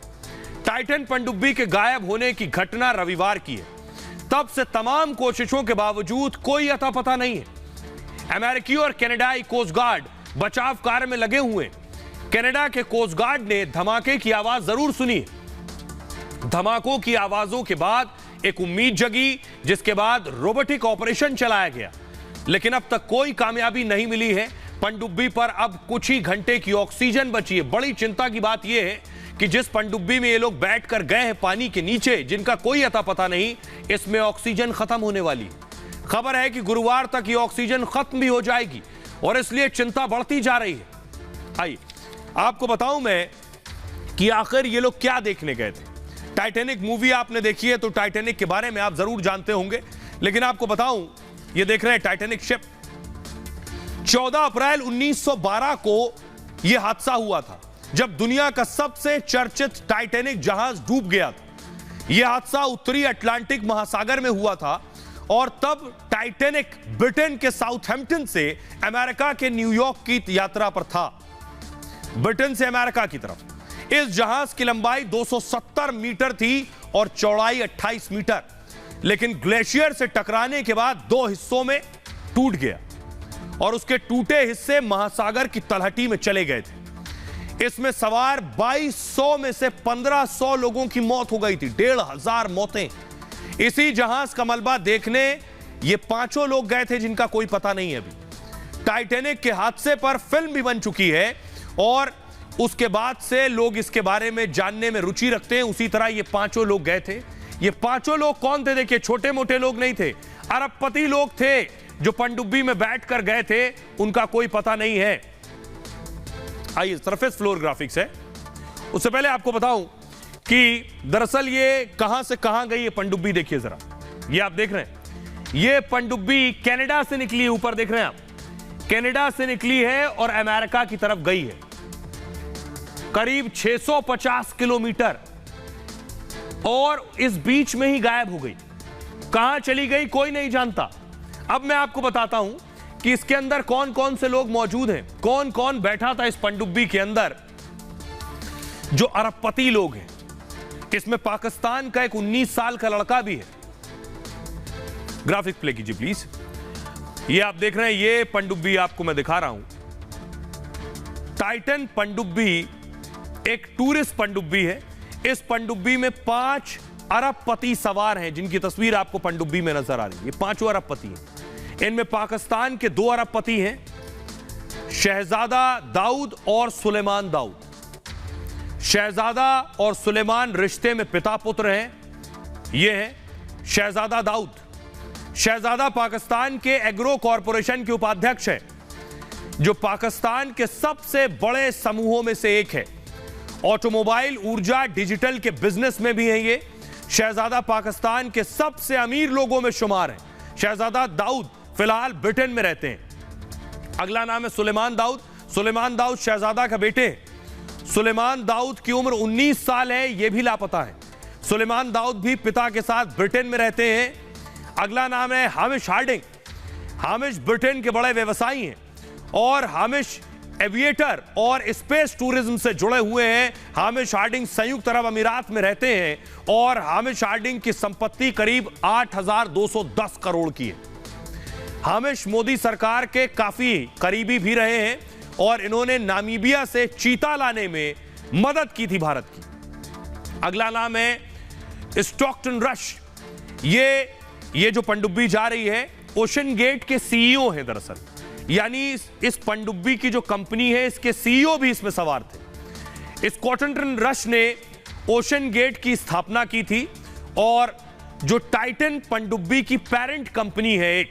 टाइटन पनडुब्बी के गायब होने की घटना रविवार की है। तब से तमाम कोशिशों के बावजूद कोई अता पता नहीं है। अमेरिकी और कनाडाई कोस्ट गार्ड बचाव कार्य में लगे हुए। कनाडा के कोस्ट गार्ड ने धमाके की आवाज जरूर सुनी। धमाकों की आवाजों के बाद एक उम्मीद जगी, जिसके बाद रोबोटिक ऑपरेशन चलाया गया, लेकिन अब तक कोई कामयाबी नहीं मिली है। पनडुब्बी पर अब कुछ ही घंटे की ऑक्सीजन बची है। बड़ी चिंता की बात यह है कि जिस पनडुब्बी में ये लोग बैठकर गए हैं पानी के नीचे, जिनका कोई अता पता नहीं, इसमें ऑक्सीजन खत्म होने वाली है। खबर है कि गुरुवार तक ये ऑक्सीजन खत्म भी हो जाएगी और इसलिए चिंता बढ़ती जा रही है। आइए आपको बताऊं मैं कि आखिर ये लोग क्या देखने गए थे। टाइटैनिक मूवी आपने देखी है तो टाइटैनिक के बारे में आप जरूर जानते होंगे, लेकिन आपको बताऊं ये देख रहे हैं टाइटैनिक शिप। 14 अप्रैल 1912 को यह हादसा हुआ था जब दुनिया का सबसे चर्चित टाइटैनिक जहाज डूब गया था। यह हादसा उत्तरी अटलांटिक महासागर में हुआ था और तब टाइटैनिक ब्रिटेन के साउथहैम्पटन से अमेरिका के न्यूयॉर्क की यात्रा पर था, ब्रिटेन से अमेरिका की तरफ। इस जहाज की लंबाई 270 मीटर थी और चौड़ाई 28 मीटर, लेकिन ग्लेशियर से टकराने के बाद 2 हिस्सों में टूट गया और उसके टूटे हिस्से महासागर की तलहटी में चले गए थे। इसमें सवार 2200 में से 1500 लोगों की मौत हो गई थी, 1500 मौतें। इसी जहाज का मलबा देखने ये 5 लोग गए थे जिनका कोई पता नहीं है अभी। टाइटैनिक के हादसे पर फिल्म भी बन चुकी है और उसके बाद से लोग इसके बारे में जानने में रुचि रखते हैं। उसी तरह ये 5 लोग गए थे। ये 5 लोग कौन थे? देखिए, छोटे मोटे लोग नहीं थे, अरबपति लोग थे जो पनडुब्बी में बैठकर गए थे, उनका कोई पता नहीं है। आइए सरफेस फ्लोर ग्राफिक्स है। उससे पहले आपको बताऊं कि दरअसल ये कहां से कहां गई ये पनडुब्बी। देखिए जरा, ये आप देख रहे हैं, ये पनडुब्बी कनाडा से निकली है। ऊपर देख रहे हैं आप, कनाडा से निकली है और अमेरिका की तरफ गई है, करीब 650 किलोमीटर, और इस बीच में ही गायब हो गई। कहां चली गई कोई नहीं जानता। अब मैं आपको बताता हूं कि इसके अंदर कौन कौन से लोग मौजूद हैं, कौन कौन बैठा था इस पनडुब्बी के अंदर जो अरबपति लोग हैं। इसमें पाकिस्तान का एक 19 साल का लड़का भी है। ग्राफिक प्ले कीजिए प्लीज। ये आप देख रहे हैं, ये पनडुब्बी आपको मैं दिखा रहा हूं। टाइटन पनडुब्बी एक टूरिस्ट पनडुब्बी है। इस पनडुब्बी में 5 अरबपति सवार हैं, जिनकी तस्वीर आपको पनडुब्बी में नजर आ रही है। ये 5 अरबपति हैं। इनमें पाकिस्तान के 2 अरबपति हैं, शहजादा दाऊद और सुलेमान दाऊद। शहजादा और सुलेमान रिश्ते में पिता पुत्र हैं। ये है शहजादा दाऊद। शहजादा पाकिस्तान के एग्रो कॉरपोरेशन के उपाध्यक्ष हैं, जो पाकिस्तान के सबसे बड़े समूहों में से एक है। ऑटोमोबाइल, ऊर्जा, डिजिटल के बिजनेस में भी हैं ये। शहजादा पाकिस्तान के सबसे अमीर लोगों में शुमार हैं। शहजादा दाऊद फिलहाल ब्रिटेन में रहते हैं। अगला नाम है सुलेमान दाऊद। सुलेमान दाऊद शहजादा का बेटे। सुलेमान दाऊद की उम्र 19 साल है, यह भी लापता है। सुलेमान दाऊद भी पिता के साथ ब्रिटेन में रहते हैं। अगला नाम है हामिश हार्डिंग। हामिश ब्रिटेन के बड़े व्यवसायी हैं और हामिश एविएटर और स्पेस टूरिज्म से जुड़े हुए हैं। हामिश हार्डिंग संयुक्त अरब अमीरात में रहते हैं और हामिश हार्डिंग की संपत्ति करीब 8,210 करोड़ की है। हामिश मोदी सरकार के काफी करीबी भी रहे हैं और इन्होंने नामीबिया से चीता लाने में मदद की थी भारत की। अगला नाम है स्टॉकटन रश। ये जो पनडुब्बी जा रही है ओशन गेट के सीईओ हैं दरअसल, यानी इस पनडुब्बी की जो कंपनी है इसके सीईओ भी इसमें सवार थे। स्टॉकटन रश ने ओशन गेट की स्थापना की थी और जो टाइटन पनडुब्बी की पेरेंट कंपनी है एक,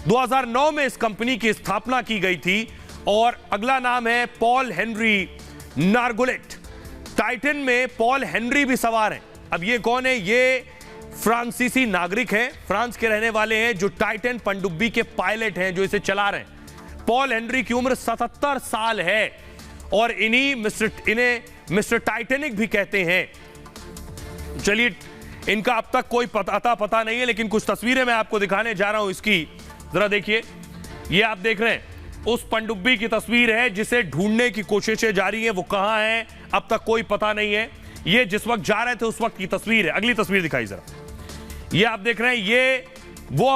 2009 में इस कंपनी की स्थापना की गई थी। और अगला नाम है पॉल हेनरी नार्गोलेट। टाइटन में पॉल हेनरी भी सवार हैं। अब ये कौन है? ये फ्रांसीसी नागरिक हैं, फ्रांस के रहने वाले हैं, जो टाइटन पनडुब्बी के पायलट हैं, जो इसे चला रहे हैं। पॉल हेनरी की उम्र 77 साल है और इन्हें मिस्टर टाइटैनिक भी कहते हैं। चलिए, इनका अब तक कोई पता नहीं है, लेकिन कुछ तस्वीरें मैं आपको दिखाने जा रहा हूं इसकी। जरा देखिए, ये आप देख रहे हैं उस पनडुब्बी की तस्वीर है जिसे ढूंढने की कोशिशें जारी हैं। वो कहां है अब तक कोई पता नहीं है। ये जिस वक्त जा रहे थे उस वक्त की तस्वीर है। अगली तस्वीर दिखाई जरा। ये आप देख रहे हैं, ये वो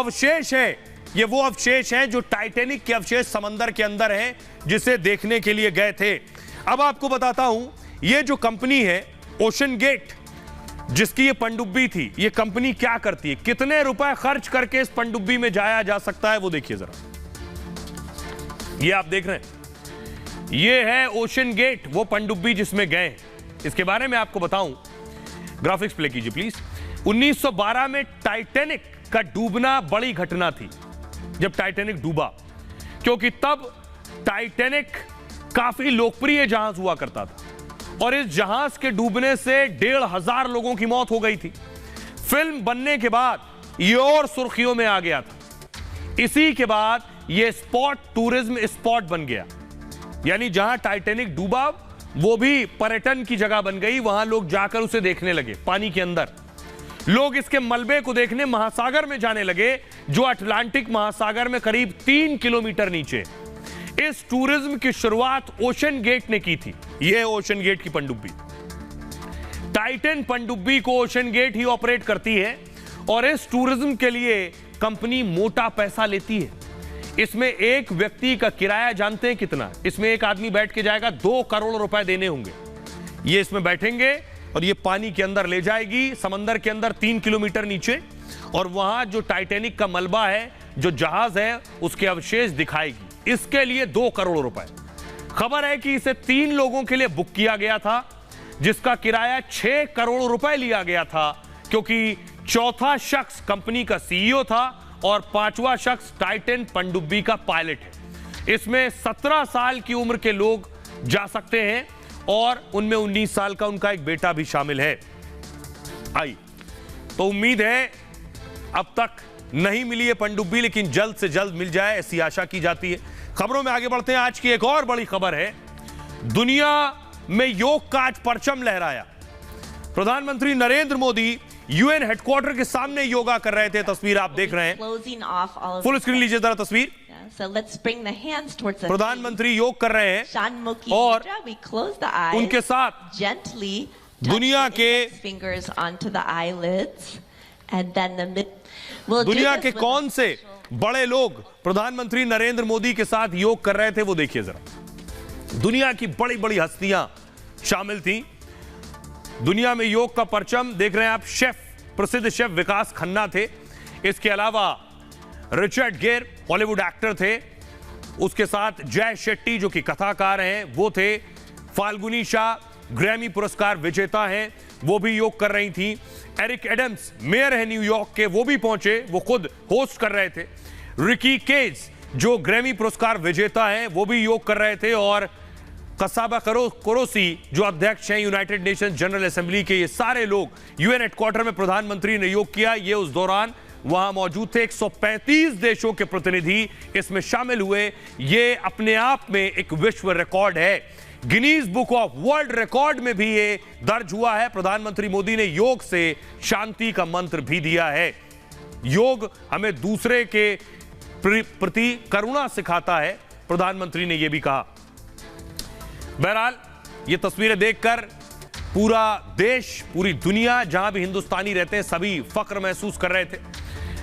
अवशेष हैं जो टाइटैनिक के अवशेष समंदर के अंदर हैं, जिसे देखने के लिए गए थे। अब आपको बताता हूं, ये जो कंपनी है ओशन गेट, जिसकी ये पनडुब्बी थी, ये कंपनी क्या करती है, कितने रुपए खर्च करके इस पनडुब्बी में जाया जा सकता है, वो देखिए जरा। ये आप देख रहे हैं, ये है ओशन गेट, वो पनडुब्बी जिसमें गए। इसके बारे में आपको बताऊं, ग्राफिक्स प्ले कीजिए प्लीज। 1912 में टाइटैनिक का डूबना बड़ी घटना थी, जब टाइटैनिक डूबा, क्योंकि तब टाइटैनिक काफी लोकप्रिय जहाज हुआ करता था और इस जहाज के डूबने से 1,500 लोगों की मौत हो गई थी। फिल्म बनने के बाद ये और सुर्खियों में आ गया था। इसी के बाद ये स्पॉट टूरिज्म स्पॉट बन गया, यानी जहां टाइटैनिक डूबा वो भी पर्यटन की जगह बन गई। वहां लोग जाकर उसे देखने लगे पानी के अंदर। लोग इसके मलबे को देखने महासागर में जाने लगे, जो अटलांटिक महासागर में करीब 3 किलोमीटर नीचे। इस टूरिज्म की शुरुआत ओशन गेट ने की थी। यह ओशन गेट की पनडुब्बी, टाइटन पनडुब्बी को ओशन गेट ही ऑपरेट करती है और इस टूरिज्म के लिए कंपनी मोटा पैसा लेती है। इसमें एक व्यक्ति का किराया जानते हैं कितना? इसमें एक आदमी बैठ के जाएगा, 2 करोड़ रुपए देने होंगे। ये इसमें बैठेंगे और ये पानी के अंदर ले जाएगी, समंदर के अंदर 3 किलोमीटर नीचे, और वहां जो टाइटैनिक का मलबा है, जो जहाज है, उसके अवशेष दिखाएगी। इसके लिए 2 करोड़ रुपए। खबर है कि इसे 3 लोगों के लिए बुक किया गया था, जिसका किराया 6 करोड़ रुपए लिया गया था, क्योंकि चौथा शख्स कंपनी का सीईओ था और 5वां शख्स टाइटन पनडुब्बी का पायलट है। इसमें 17 साल की उम्र के लोग जा सकते हैं और उनमें 19 साल का उनका एक बेटा भी शामिल है। आई तो उम्मीद है अब तक नहीं मिली है पनडुब्बी, लेकिन जल्द से जल्द मिल जाए, ऐसी आशा की जाती है। खबरों में आगे बढ़ते हैं। आज की एक और बड़ी खबर है, दुनिया में योग का आज परचम लहराया। प्रधानमंत्री नरेंद्र मोदी यूएन हेडक्वार्टर के सामने योगा कर रहे थे। तस्वीर आप देख रहे हैं, फुल स्क्रीन लीजिए जरा तस्वीर। प्रधानमंत्री योग कर रहे हैं और उनके साथ दुनिया के कौन से बड़े लोग प्रधानमंत्री नरेंद्र मोदी के साथ योग कर रहे थे, वो देखिए जरा। दुनिया की बड़ी बड़ी हस्तियां शामिल थी। दुनिया में योग का परचम देख रहे हैं आप। प्रसिद्ध शेफ विकास खन्ना थे। इसके अलावा रिचर्ड गियर हॉलीवुड एक्टर थे। उसके साथ जय शेट्टी जो कि कथाकार हैं वो थे। फाल्गुनी शाह ग्रैमी पुरस्कार विजेता हैं, वो भी योग कर रही थी। एरिक एडम्स मेयर है न्यूयॉर्क के, वो भी पहुंचे, वो खुद होस्ट कर रहे थे। रिकी केज जो ग्रैमी पुरस्कार विजेता हैं वो भी योग कर रहे थे। और कसाबा कोरोसी जो अध्यक्ष हैं यूनाइटेड नेशंस जनरल असेंबली के, ये सारे लोग यूएन हेडक्वार्टर में प्रधानमंत्री ने योग किया। ये उस दौरान वहां मौजूद थे। 135 देशों के प्रतिनिधि इसमें शामिल हुए। ये अपने आप में एक विश्व रिकॉर्ड है। Guinness book of world record में भी ये दर्ज हुआ है। प्रधानमंत्री मोदी ने योग से शांति का मंत्र भी दिया है। योग हमें दूसरे के प्रति करुणा सिखाता है, प्रधानमंत्री ने यह भी कहा। बहरहाल ये तस्वीरें देखकर पूरा देश, पूरी दुनिया, जहां भी हिंदुस्तानी रहते हैं, सभी फख्र महसूस कर रहे थे।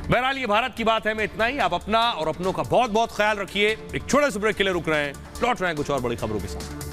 बहरहाल ये भारत की बात है में इतना ही। आप अपना और अपनों का बहुत बहुत ख्याल रखिए। एक छोटे से ब्रेक के लिए रुक रहे हैं, लौट रहे हैं कुछ और बड़ी खबरों के साथ।